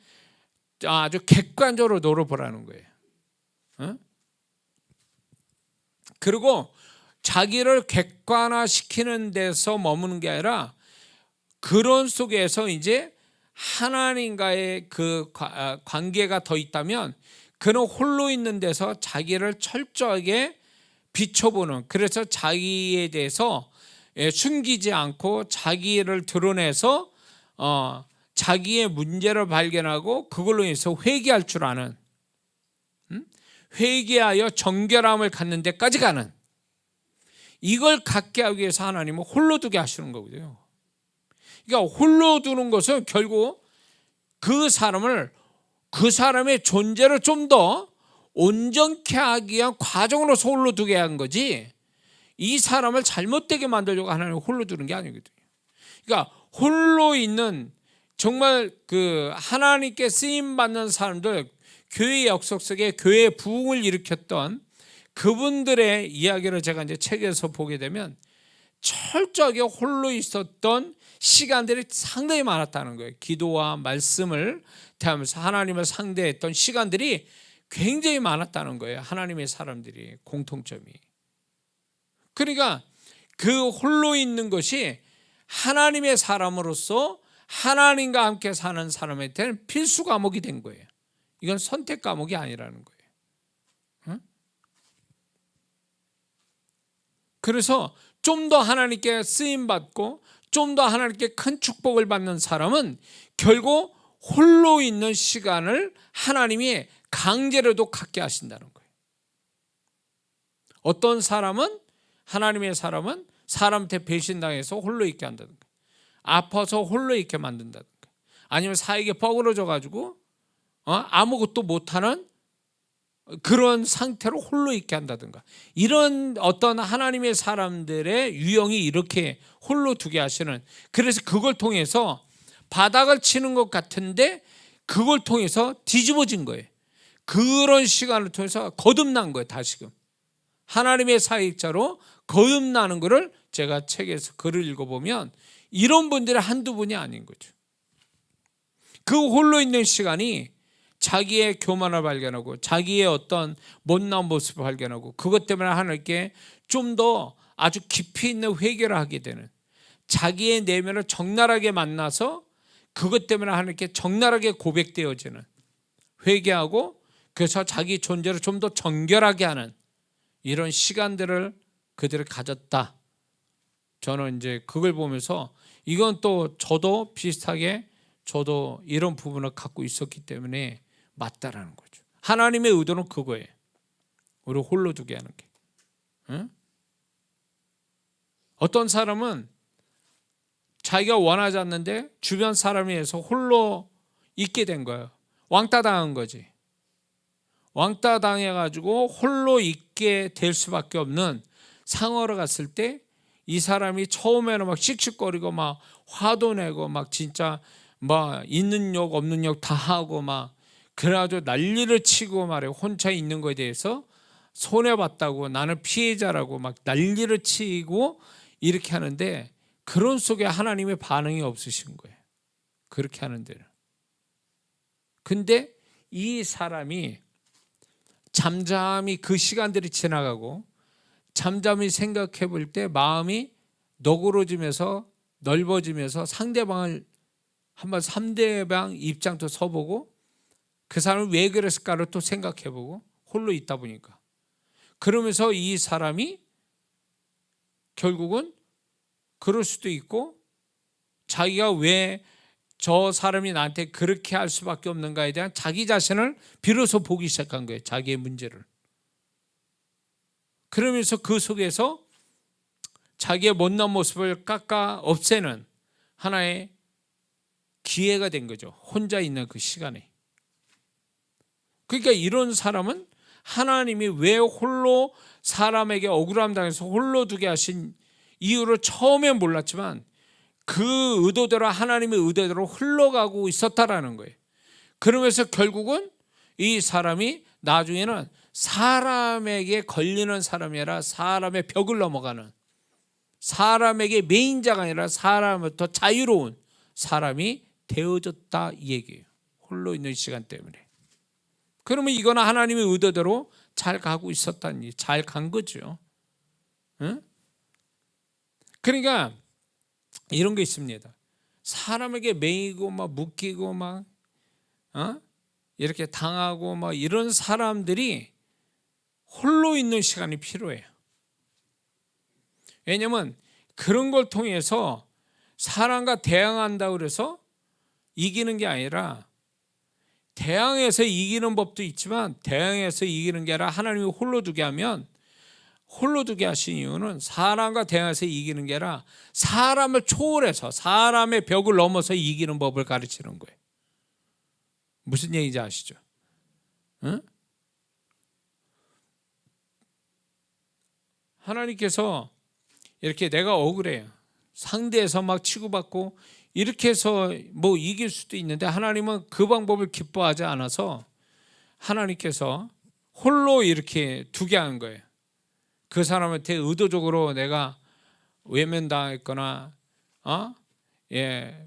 아주 객관적으로 너를 보라는 거예요. 그리고 자기를 객관화시키는 데서 머무는 게 아니라 그런 속에서 이제 하나님과의 그 관계가 더 있다면 그는 홀로 있는 데서 자기를 철저하게 비춰보는, 그래서 자기에 대해서 숨기지 않고 자기를 드러내서 자기의 문제를 발견하고 그걸로 인해서 회개할 줄 아는, 회개하여 정결함을 갖는 데까지 가는, 이걸 갖게 하기 위해서 하나님은 홀로 두게 하시는 거거든요. 그러니까 홀로 두는 것은 결국 그 사람의 존재를 좀 더 온전케 하기 위한 과정으로서 홀로 두게 한 거지, 이 사람을 잘못되게 만들려고 하나님은 홀로 두는 게 아니거든요. 그러니까 홀로 있는 정말 그 하나님께 쓰임 받는 사람들, 교회 역사 속에 교회 부흥을 일으켰던 그분들의 이야기를 제가 이제 책에서 보게 되면 철저하게 홀로 있었던 시간들이 상당히 많았다는 거예요. 기도와 말씀을 대하면서 하나님을 상대했던 시간들이 굉장히 많았다는 거예요. 하나님의 사람들이 공통점이. 그러니까 그 홀로 있는 것이 하나님의 사람으로서 하나님과 함께 사는 사람한테는 필수 과목이 된 거예요. 이건 선택 과목이 아니라는 거예요. 그래서 좀 더 하나님께 쓰임받고 좀 더 하나님께 큰 축복을 받는 사람은 결국 홀로 있는 시간을 하나님이 강제로도 갖게 하신다는 거예요. 어떤 사람은, 하나님의 사람은 사람한테 배신당해서 홀로 있게 한다든가, 아파서 홀로 있게 만든다든가, 아니면 사에게 뻐그러져 가지고 아무것도 못하는 그런 상태로 홀로 있게 한다든가, 이런 어떤 하나님의 사람들의 유형이 이렇게 홀로 두게 하시는, 그래서 그걸 통해서 바닥을 치는 것 같은데 그걸 통해서 뒤집어진 거예요. 그런 시간을 통해서 거듭난 거예요. 다시금 하나님의 사역자로 거듭나는 것을 제가 책에서 글을 읽어보면 이런 분들이 한두 분이 아닌 거죠. 그 홀로 있는 시간이 자기의 교만을 발견하고 자기의 어떤 못난 모습을 발견하고 그것 때문에 하나님께 좀 더 아주 깊이 있는 회개를 하게 되는, 자기의 내면을 적나라하게 만나서 그것 때문에 하나님께 적나라하게 고백되어지는, 회개하고 그래서 자기 존재를 좀 더 정결하게 하는 이런 시간들을 그들이 가졌다. 저는 이제 그걸 보면서 이건 또 저도 비슷하게 저도 이런 부분을 갖고 있었기 때문에 맞다라는 거죠. 하나님의 의도는 그거예요. 우리 홀로 두게 하는 게. 응? 어떤 사람은 자기가 원하지 않는데 주변 사람에 의해서 홀로 있게 된 거예요. 왕따 당한 거지. 왕따 당해가지고 홀로 있게 될 수밖에 없는 상황으로 갔을 때 이 사람이 처음에는 막 씩씩거리고 막 화도 내고 막 진짜 막 있는 욕 없는 욕 다 하고 막 그래가지고 난리를 치고 말해. 혼자 있는 거에 대해서 손해봤다고 나는 피해자라고 막 난리를 치고 이렇게 하는데 그런 속에 하나님의 반응이 없으신 거예요. 그렇게 하는 데는. 근데 이 사람이 잠잠히 그 시간들이 지나가고 잠잠히 생각해 볼 때 마음이 너그러지면서 넓어지면서 상대방을 한번 상대방 입장도 서보고 그 사람은 왜 그랬을까를 또 생각해 보고 홀로 있다 보니까 그러면서 이 사람이 결국은 그럴 수도 있고 자기가 왜 저 사람이 나한테 그렇게 할 수밖에 없는가에 대한 자기 자신을 비로소 보기 시작한 거예요. 자기의 문제를. 그러면서 그 속에서 자기의 못난 모습을 깎아 없애는 하나의 기회가 된 거죠. 혼자 있는 그 시간에. 그러니까 이런 사람은 하나님이 왜 홀로 사람에게 억울함 당해서 홀로 두게 하신 이유를 처음엔 몰랐지만 그 의도대로 하나님의 의도대로 흘러가고 있었다라는 거예요. 그러면서 결국은 이 사람이 나중에는 사람에게 걸리는 사람이 아니라 사람의 벽을 넘어가는 사람에게 매인자가 아니라 사람부터 자유로운 사람이 되어졌다 이 얘기예요. 홀로 있는 시간 때문에. 그러면 이거는 하나님의 의도대로 잘 가고 있었다니 잘 간 거죠. 응? 그러니까 이런 게 있습니다. 사람에게 매이고 막 묶이고 막 이렇게 당하고 막 이런 사람들이 홀로 있는 시간이 필요해요. 왜냐하면 그런 걸 통해서 사람과 대항한다고 그래서 이기는 게 아니라 대항해서 이기는 법도 있지만 대항해서 이기는 게 아니라 하나님이 홀로 두게 하면 홀로 두게 하신 이유는 사람과 대항해서 이기는 게 아니라 사람을 초월해서 사람의 벽을 넘어서 이기는 법을 가르치는 거예요. 무슨 얘기인지 아시죠? 응? 하나님께서 이렇게 내가 억울해요. 상대에서 막 치고받고 이렇게 해서 뭐 이길 수도 있는데 하나님은 그 방법을 기뻐하지 않아서 하나님께서 홀로 이렇게 두게 하는 거예요. 그 사람한테 의도적으로 내가 외면당했거나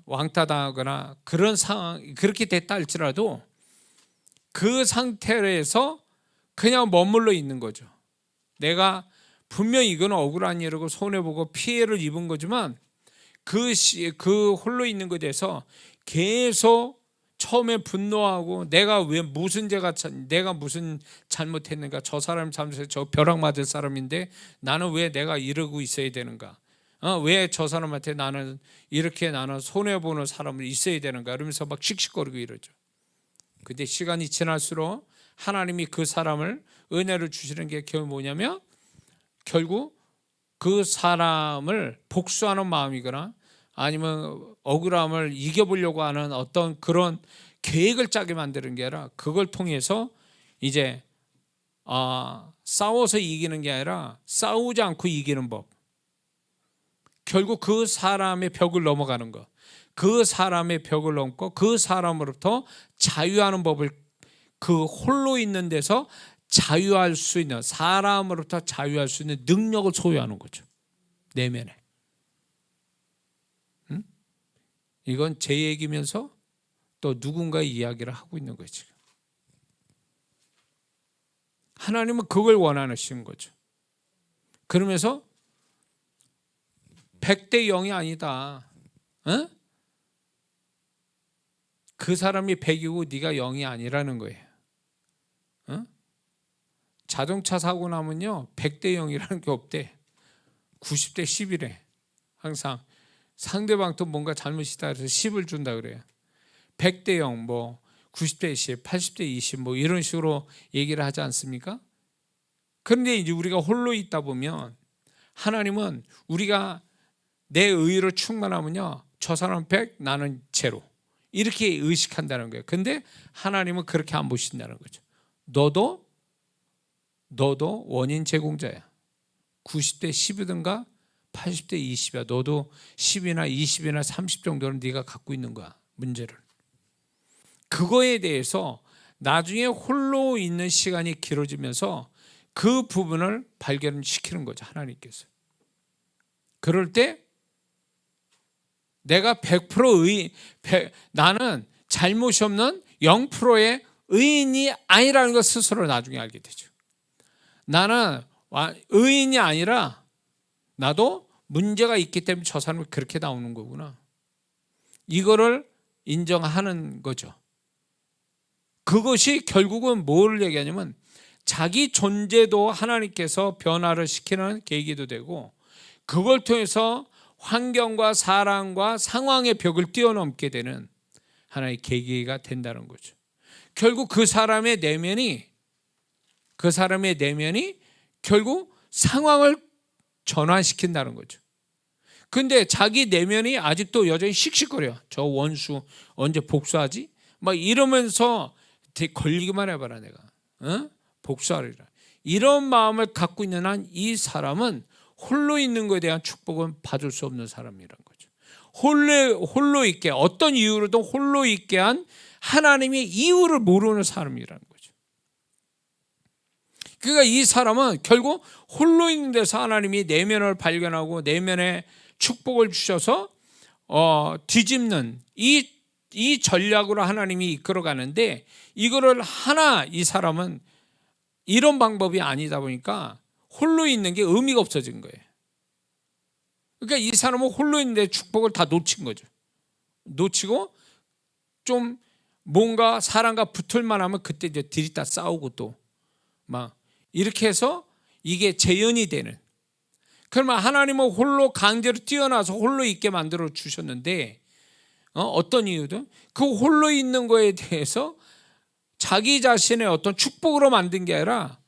왕따당하거나 그런 상황 그렇게 됐다 할지라도 그 상태에서 그냥 머물러 있는 거죠. 내가 분명히 이건 억울한 일이고 손해보고 피해를 입은 거지만 그 홀로 있는 것에 대해서 계속 처음에 분노하고 내가 왜 무슨 내가 무슨 잘못했는가 저 사람 잘못해서 저 벼락 맞을 사람인데 나는 왜 내가 이러고 있어야 되는가 왜 저 사람한테 나는 이렇게 나는 손해보는 사람을 있어야 되는가 이러면서 막 씩씩거리고 이러죠. 근데 시간이 지날수록 하나님이 그 사람을 은혜를 주시는 게 결국 뭐냐면 결국 그 사람을 복수하는 마음이거나 아니면 억울함을 이겨보려고 하는 어떤 그런 계획을 짜게 만드는 게 아니라 그걸 통해서 이제 싸워서 이기는 게 아니라 싸우지 않고 이기는 법. 결국 그 사람의 벽을 넘어가는 것. 그 사람의 벽을 넘고 그 사람으로부터 자유하는 법을 그 홀로 있는 데서 자유할 수 있는 사람으로부터 자유할 수 있는 능력을 소유하는 거죠. 내면에. 이건 제 얘기면서 또 누군가의 이야기를 하고 있는 거예요. 지금. 하나님은 그걸 원하시는 거죠. 그러면서 100대 0이 아니다. 그 사람이 100이고 네가 0이 아니라는 거예요. 자동차 사고 나면요 100대 0이라는 게 없대. 90대 10이래. 항상 상대방도 뭔가 잘못이다 그래서 10을 준다 그래요. 100대 0, 뭐 90대 10, 80대 20 뭐 이런 식으로 얘기를 하지 않습니까? 그런데 이제 우리가 홀로 있다 보면 하나님은 우리가 내 의로 충만하면요, 저 사람 100, 나는 제로, 이렇게 의식한다는 거예요. 근데 하나님은 그렇게 안 보신다는 거죠. 너도 원인 제공자야. 90대 10이든가 80대 20이야. 너도 10이나 20이나 30 정도는 네가 갖고 있는 거야, 문제를. 그거에 대해서 나중에 홀로 있는 시간이 길어지면서 그 부분을 발견시키는 거죠, 하나님께서. 그럴 때 내가 100% 나는 잘못이 없는 0%의 의인이 아니라는 것 스스로 나중에 알게 되죠. 나는 의인이 아니라 나도 문제가 있기 때문에 저 사람이 그렇게 나오는 거구나, 이거를 인정하는 거죠. 그것이 결국은 뭘 얘기하냐면 자기 존재도 하나님께서 변화를 시키는 계기도 되고, 그걸 통해서 환경과 사람과 상황의 벽을 뛰어넘게 되는 하나의 계기가 된다는 거죠. 결국 그 사람의 내면이 결국 상황을 전환시킨다는 거죠. 근데 자기 내면이 아직도 여전히 씩씩거려. 저 원수 언제 복수하지? 막 이러면서 걸리기만 해봐라, 내가 복수하리라. 이런 마음을 갖고 있는 한 이 사람은 홀로 있는 것에 대한 축복은 받을 수 없는 사람이란 거죠. 홀로 있게, 어떤 이유로든 홀로 있게 한 하나님의 이유를 모르는 사람이라는 거죠. 그러니까 이 사람은 결국 홀로 있는 데서 하나님이 내면을 발견하고 내면에 축복을 주셔서 뒤집는 이 전략으로 하나님이 이끌어가는데, 이거를 이 사람은 이런 방법이 아니다 보니까 홀로 있는 게 의미가 없어진 거예요. 그러니까 이 사람은 홀로 있는데 축복을 다 놓친 거죠. 놓치고 좀 뭔가 사람과 붙을만 하면 그때 이제 들이다 싸우고 또 막 이렇게 해서 이게 재현이 되는. 그러면 하나님은 홀로 강제로 뛰어나서 홀로 있게 만들어 주셨는데 어떤 이유든 그 홀로 있는 거에 대해서 자기 자신의 어떤 축복으로 만든 게 아니라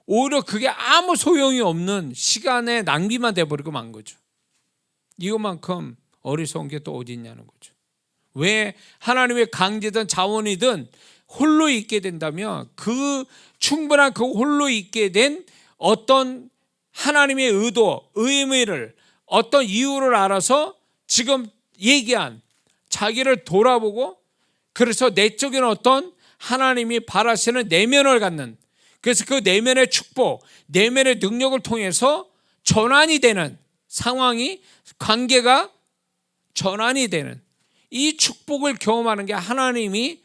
오히려 그게 아무 소용이 없는 시간의 낭비만 돼버리고 만 거죠. 이것만큼 어리석은 게 또 어디 있냐는 거죠. 왜 하나님의 강제든 자원이든 홀로 있게 된다면 그 충분한 그 홀로 있게 된 어떤 하나님의 의도, 의미를, 어떤 이유를 알아서 지금 얘기한 자기를 돌아보고, 그래서 내적인 어떤 하나님이 바라시는 내면을 갖는, 그래서 그 내면의 축복, 내면의 능력을 통해서 전환이 되는 상황이, 관계가 전환이 되는 이 축복을 경험하는 게 하나님이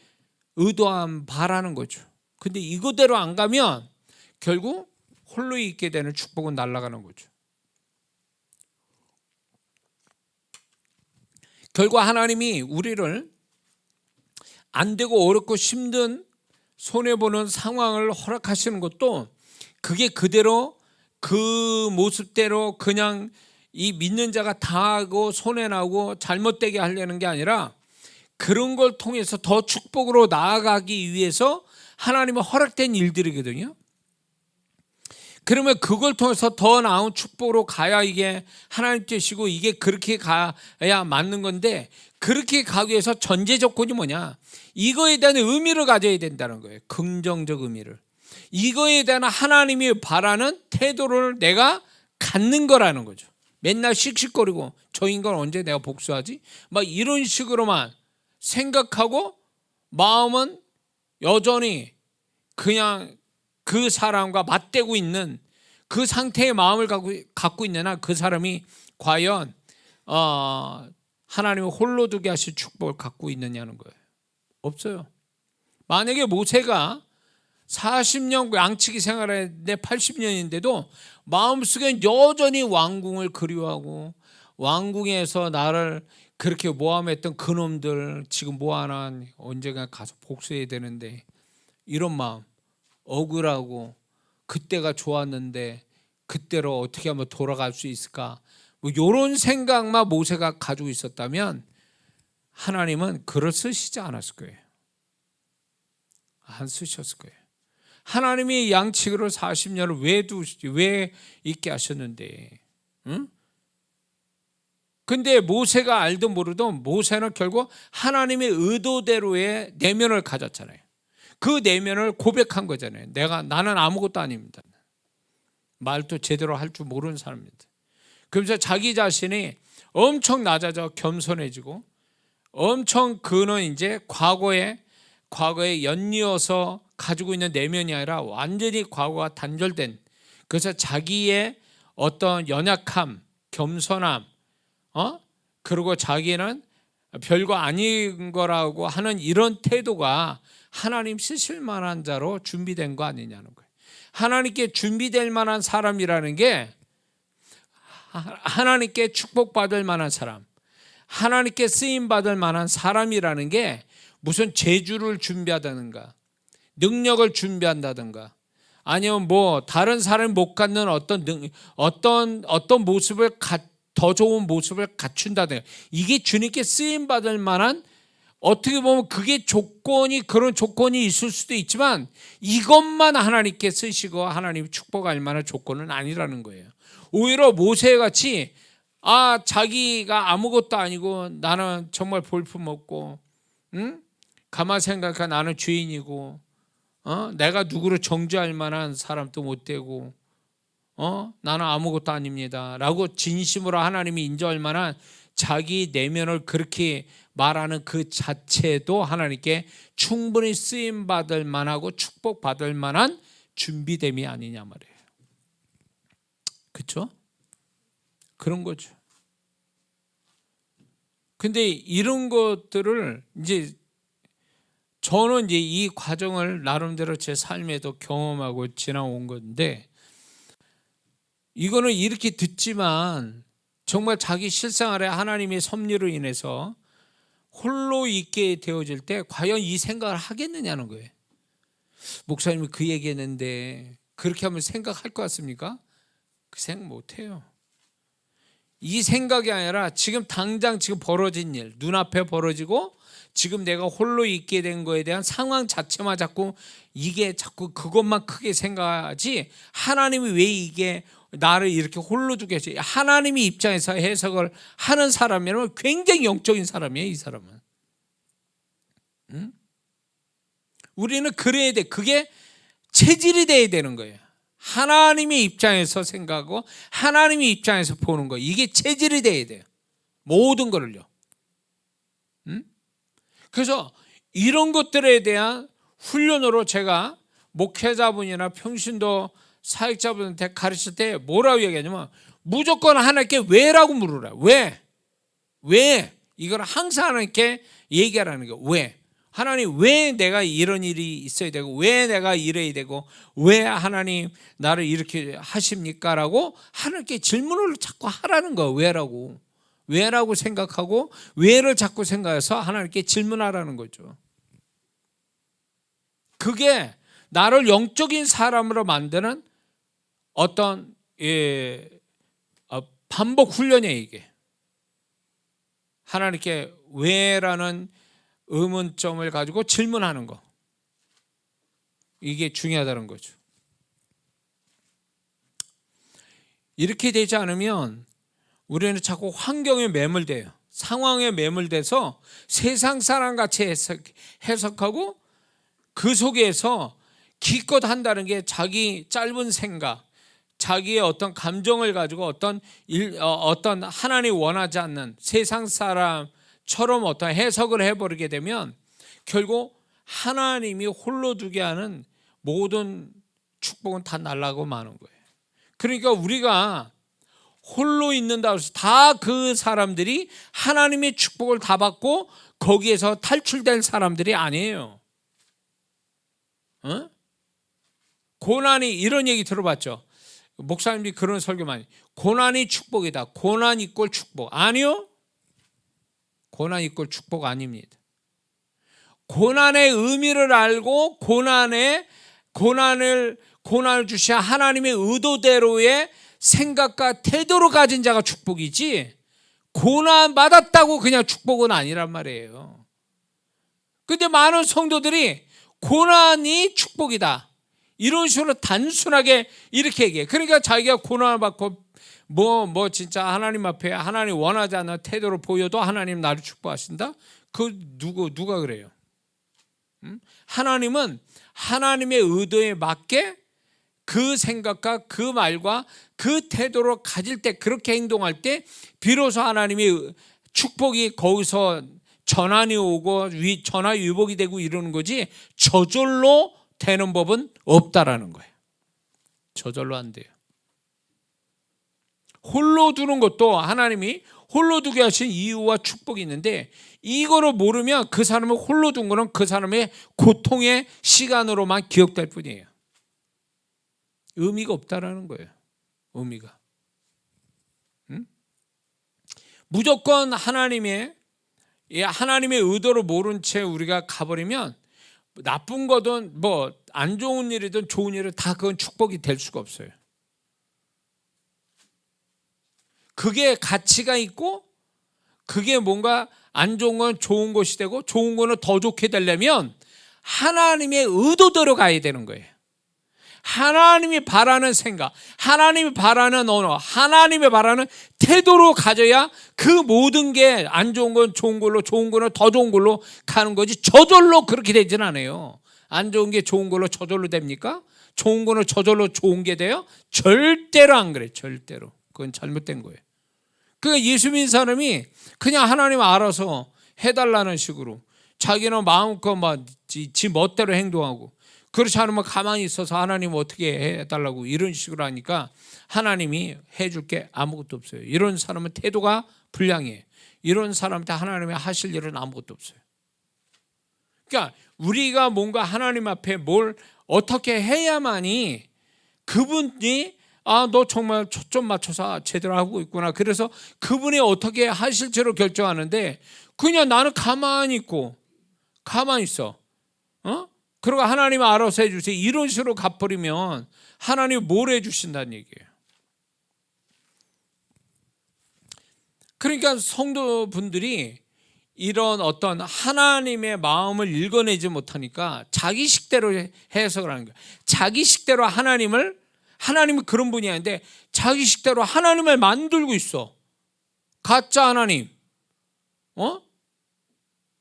의도한 바라는 거죠. 근데 이거대로 안 가면 결국 홀로 있게 되는 축복은 날아가는 거죠. 결국 하나님이 우리를 안 되고 어렵고 힘든 손해보는 상황을 허락하시는 것도 그게 그대로 그 모습대로 그냥 이 믿는 자가 당하고 손해나고 잘못되게 하려는 게 아니라 그런 걸 통해서 더 축복으로 나아가기 위해서 하나님의 허락된 일들이거든요. 그러면 그걸 통해서 더 나은 축복으로 가야 이게 하나님 뜻이고 이게 그렇게 가야 맞는 건데, 그렇게 가기 위해서 전제 조건이 뭐냐? 이거에 대한 의미를 가져야 된다는 거예요. 긍정적 의미를. 이거에 대한 하나님이 바라는 태도를 내가 갖는 거라는 거죠. 맨날 씩씩거리고 저 인간 언제 내가 복수하지? 막 이런 식으로만 생각하고 마음은 여전히 그냥 그 사람과 맞대고 있는 그 상태의 마음을 갖고 있는 한 그 사람이 과연 하나님을 홀로 두게 하실 축복을 갖고 있느냐는 거예요. 없어요. 만약에 모세가 40년 양치기 생활했는데 80년인데도 마음속에 여전히 왕궁을 그리워하고 왕궁에서 나를 그렇게 모함했던 그놈들 지금 뭐하나 언젠가 가서 복수해야 되는데, 이런 마음, 억울하고 그때가 좋았는데 그때로 어떻게 하면 돌아갈 수 있을까, 뭐 이런 생각만 모세가 가지고 있었다면 하나님은 글을 쓰시지 않았을 거예요. 안 쓰셨을 거예요. 하나님이 양측으로 40년을 왜 있게 하셨는데, 응? 근데 모세가 알든 모르든 모세는 결국 하나님의 의도대로의 내면을 가졌잖아요. 그 내면을 고백한 거잖아요. 나는 아무것도 아닙니다. 말도 제대로 할 줄 모르는 사람입니다. 그러면서 자기 자신이 엄청 낮아져 겸손해지고, 엄청 그는 이제 과거에 연이어서 가지고 있는 내면이 아니라 완전히 과거가 단절된, 그래서 자기의 어떤 연약함, 겸손함, 그리고 자기는 별거 아닌 거라고 하는 이런 태도가 하나님 쓰실 만한 자로 준비된 거 아니냐는 거예요. 하나님께 준비될 만한 사람이라는 게 하나님께 축복받을 만한 사람, 하나님께 쓰임받을 만한 사람이라는 게 무슨 재주를 준비하다든가 능력을 준비한다든가 아니면 뭐 다른 사람이 못 갖는 어떤 모습을 더 좋은 모습을 갖춘다든가, 이게 주님께 쓰임받을 만한, 어떻게 보면 그게 그런 조건이 있을 수도 있지만 이것만 하나님께 쓰시고 하나님 축복할 만한 조건은 아니라는 거예요. 오히려 모세같이 자기가 아무것도 아니고 나는 정말 볼품없고, 가만 생각해 나는 죄인이고, 내가 누구를 정죄할 만한 사람도 못 되고, 나는 아무것도 아닙니다 라고 진심으로 하나님이 인정할 만한 자기 내면을 그렇게 말하는 그 자체도 하나님께 충분히 쓰임받을 만하고 축복받을 만한 준비됨이 아니냐 말이에요. 그렇죠? 그런 거죠. 근데 이런 것들을 이제 저는 이제 이 과정을 나름대로 제 삶에도 경험하고 지나온 건데, 이거는 이렇게 듣지만 정말 자기 실생활에 하나님의 섭리로 인해서 홀로 있게 되어질 때 과연 이 생각을 하겠느냐는 거예요. 목사님이 그 얘기했는데 그렇게 하면 생각할 것 같습니까? 그 생각 못해요. 이 생각이 아니라 지금 당장 지금 벌어진 일, 눈앞에 벌어지고 지금 내가 홀로 있게 된 거에 대한 상황 자체만 자꾸 그것만 크게 생각하지, 하나님이 왜 이게 나를 이렇게 홀로 두게 했지? 하나님의 입장에서 해석을 하는 사람이라면 굉장히 영적인 사람이에요, 이 사람은. 우리는 그래야 돼. 그게 체질이 돼야 되는 거예요. 하나님의 입장에서 생각하고 하나님의 입장에서 보는 거, 이게 체질이 돼야 돼요. 모든 거를요. 그래서 이런 것들에 대한 훈련으로 제가 목회자분이나 평신도 사역자분한테 가르칠 때 뭐라고 얘기하냐면, 무조건 하나님께 왜라고 물으라. 왜? 이걸 항상 하나님께 얘기하라는 거예요. 왜? 하나님, 왜 내가 이런 일이 있어야 되고, 왜 내가 이래야 되고, 왜 하나님 나를 이렇게 하십니까? 라고 하나님께 질문을 자꾸 하라는 거예요. 왜라고 생각하고 왜를 자꾸 생각해서 하나님께 질문하라는 거죠. 그게 나를 영적인 사람으로 만드는 어떤 반복 훈련이에요. 이게 하나님께 왜라는 의문점을 가지고 질문하는 거, 이게 중요하다는 거죠. 이렇게 되지 않으면 우리는 자꾸 환경에 매몰돼요. 상황에 매몰돼서 세상 사람같이 해석하고 그 속에서 기껏 한다는 게 자기 짧은 생각, 자기의 어떤 감정을 가지고 어떤 하나님 원하지 않는 세상 사람처럼 어떤 해석을 해버리게 되면 결국 하나님이 홀로 두게 하는 모든 축복은 다 날아가고 마는 거예요. 그러니까 우리가 홀로 있는다고 해서 다 그 사람들이 하나님의 축복을 다 받고 거기에서 탈출된 사람들이 아니에요. 고난이, 이런 얘기 들어봤죠? 목사님들이 그런 설교 많이, 고난이 축복이다. 고난 이꼴 축복. 아니요, 고난 이꼴 축복 아닙니다. 고난의 의미를 알고 고난을 주신 하나님의 의도대로의 생각과 태도로 가진 자가 축복이지, 고난 받았다고 그냥 축복은 아니란 말이에요. 근데 많은 성도들이 고난이 축복이다. 이런 식으로 단순하게 이렇게 얘기해. 그러니까 자기가 고난을 받고 진짜 하나님 앞에 하나님 원하지 않는 태도를 보여도 하나님 나를 축복하신다? 누가 그래요? 하나님은 하나님의 의도에 맞게 그 생각과 그 말과 그 태도를 가질 때, 그렇게 행동할 때 비로소 하나님의 축복이 거기서 전환이 오고 전화위복이 되고 이러는 거지, 저절로 되는 법은 없다라는 거예요. 저절로 안 돼요. 홀로 두는 것도 하나님이 홀로 두게 하신 이유와 축복이 있는데, 이거를 모르면 그 사람을 홀로 둔 거는 그 사람의 고통의 시간으로만 기억될 뿐이에요. 의미가 없다라는 거예요. 의미가. 무조건 하나님의 의도를 모른 채 우리가 가버리면 나쁜 거든 안 좋은 일이든 좋은 일은 다 그건 축복이 될 수가 없어요. 그게 가치가 있고, 그게 뭔가 안 좋은 건 좋은 것이 되고 좋은 거는 더 좋게 되려면 하나님의 의도대로 가야 되는 거예요. 하나님이 바라는 생각, 하나님이 바라는 언어, 하나님이 바라는 태도로 가져야 그 모든 게 안 좋은 건 좋은 걸로, 좋은 거는 더 좋은 걸로 가는 거지, 저절로 그렇게 되진 않아요. 안 좋은 게 좋은 걸로 저절로 됩니까? 좋은 거는 저절로 좋은 게 돼요? 절대로 안 그래. 절대로. 그건 잘못된 거예요. 그러니까 예수 믿는 사람이 그냥 하나님 알아서 해달라는 식으로 자기는 마음껏 지 멋대로 행동하고, 그렇지 않으면 가만히 있어서 하나님 어떻게 해달라고 이런 식으로 하니까 하나님이 해줄 게 아무것도 없어요. 이런 사람은 태도가 불량해. 이런 사람한테 하나님이 하실 일은 아무것도 없어요. 그러니까 우리가 뭔가 하나님 앞에 뭘 어떻게 해야만이 그분이 너 정말 초점 맞춰서 제대로 하고 있구나, 그래서 그분이 어떻게 하실지로 결정하는데, 그냥 나는 가만히 있고 가만히 있어. 그리고 하나님 알아서 해주세요, 이런 식으로 갚버리면 하나님이 뭘 해주신다는 얘기예요. 그러니까 성도분들이 이런 어떤 하나님의 마음을 읽어내지 못하니까 자기 식대로 해석을 하는 거예요. 자기 식대로 하나님은 그런 분이 아닌데 자기 식대로 하나님을 만들고 있어. 가짜 하나님,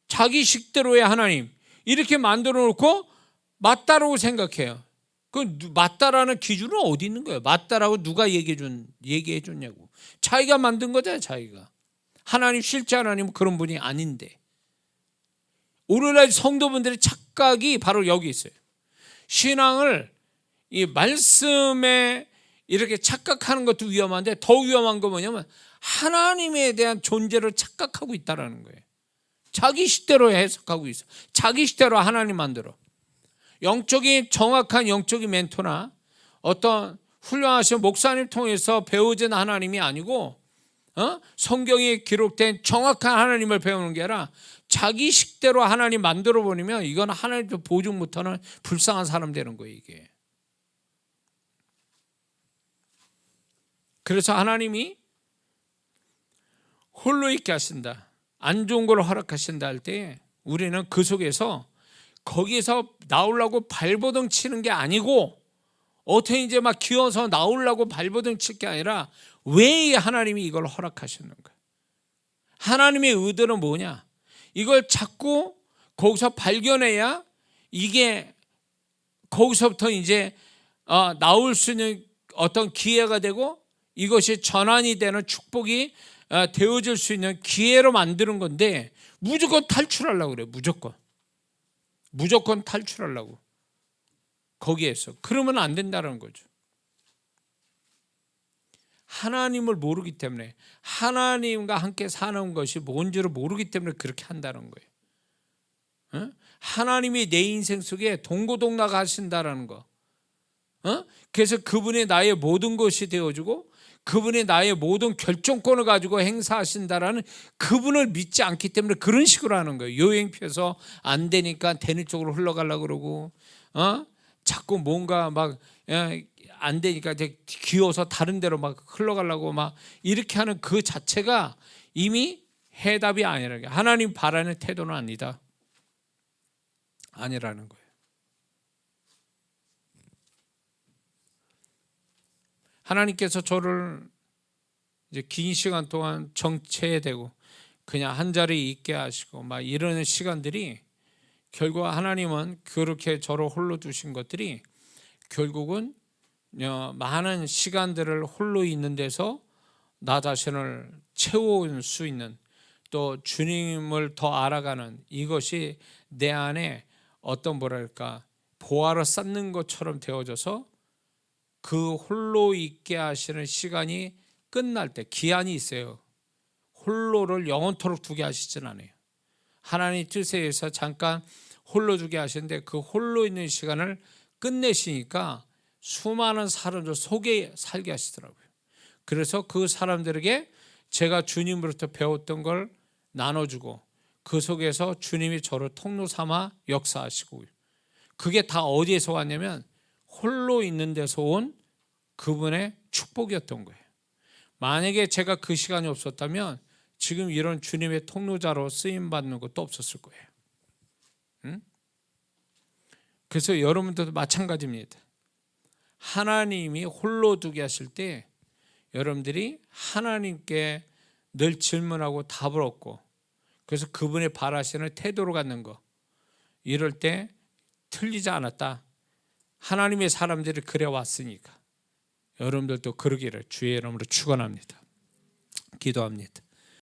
자기 식대로의 하나님 이렇게 만들어 놓고 맞다라고 생각해요. 그 맞다라는 기준은 어디 있는 거예요? 맞다라고 누가 얘기해 줬냐고. 자기가 만든 거잖아요. 자기가. 하나님, 실제 하나님은 그런 분이 아닌데. 오늘날 성도분들의 착각이 바로 여기 있어요. 신앙을 이 말씀에 이렇게 착각하는 것도 위험한데, 더 위험한 거 뭐냐면 하나님에 대한 존재를 착각하고 있다라는 거예요. 자기 식대로 해석하고 있어. 자기 식대로 하나님 만들어. 정확한 영적인 멘토나 어떤 훌륭하신 목사님 통해서 배워진 하나님이 아니고, 성경에 기록된 정확한 하나님을 배우는 게 아니라 자기 식대로 하나님 만들어 버리면 이건 하나님도 보증 못하는 불쌍한 사람 되는 거예요, 이게. 그래서 하나님이 홀로 있게 하신다, 안 좋은 걸 허락하신다 할 때 우리는 그 속에서 거기서 나오려고 발버둥 치는 게 아니고, 어떻게 이제 막 기어서 나오려고 발버둥 칠 게 아니라 왜 하나님이 이걸 허락하셨는가? 하나님의 의도는 뭐냐? 이걸 자꾸 거기서 발견해야 이게 거기서부터 이제 나올 수 있는 어떤 기회가 되고, 이것이 전환이 되는 축복이 되어질 수 있는 기회로 만드는 건데, 무조건 탈출하려고 그래요. 무조건 탈출하려고. 거기에서. 그러면 안 된다는 거죠. 하나님을 모르기 때문에, 하나님과 함께 사는 것이 뭔지를 모르기 때문에 그렇게 한다는 거예요. 하나님이 내 인생 속에 동고동락 하신다는 거. 그래서 그분이 나의 모든 것이 되어주고 그분이 나의 모든 결정권을 가지고 행사하신다라는 그분을 믿지 않기 때문에 그런 식으로 하는 거예요. 여행 피해서 안 되니까 되는 쪽으로 흘러가려고 그러고, 자꾸 뭔가 막 안 되니까 이제 기어서 다른 데로 막 흘러가려고 막 이렇게 하는 그 자체가 이미 해답이 아니라는 거예요. 하나님 바라는 태도는 아니라는 거예요. 하나님께서 저를 이제 긴 시간 동안 정체되고 그냥 한 자리에 있게 하시고 막 이러는 시간들이 결국 하나님은 그렇게 저를 홀로 두신 것들이 결국은 많은 시간들을 홀로 있는 데서 나 자신을 채울 수 있는, 또 주님을 더 알아가는, 이것이 내 안에 어떤 뭐랄까 보화를 쌓는 것처럼 되어져서 그 홀로 있게 하시는 시간이 끝날 때 기한이 있어요. 홀로를 영원토록 두게 하시진 않아요. 하나님 뜻에 의해서 잠깐 홀로 두게 하시는데 그 홀로 있는 시간을 끝내시니까 수많은 사람들 속에 살게 하시더라고요. 그래서 그 사람들에게 제가 주님으로부터 배웠던 걸 나눠주고 그 속에서 주님이 저를 통로 삼아 역사하시고, 그게 다 어디에서 왔냐면 홀로 있는 데서 온 그분의 축복이었던 거예요. 만약에 제가 그 시간이 없었다면 지금 이런 주님의 통로자로 쓰임받는 것도 없었을 거예요. 응? 그래서 여러분들도 마찬가지입니다. 하나님이 홀로 두게 하실 때 여러분들이 하나님께 늘 질문하고 답을 얻고, 그래서 그분의 바라시는 태도로 갖는 거, 이럴 때 틀리지 않았다. 하나님의 사람들이 그래 왔으니까 여러분들도 그러기를 주의 이름으로 축원합니다. 기도합니다.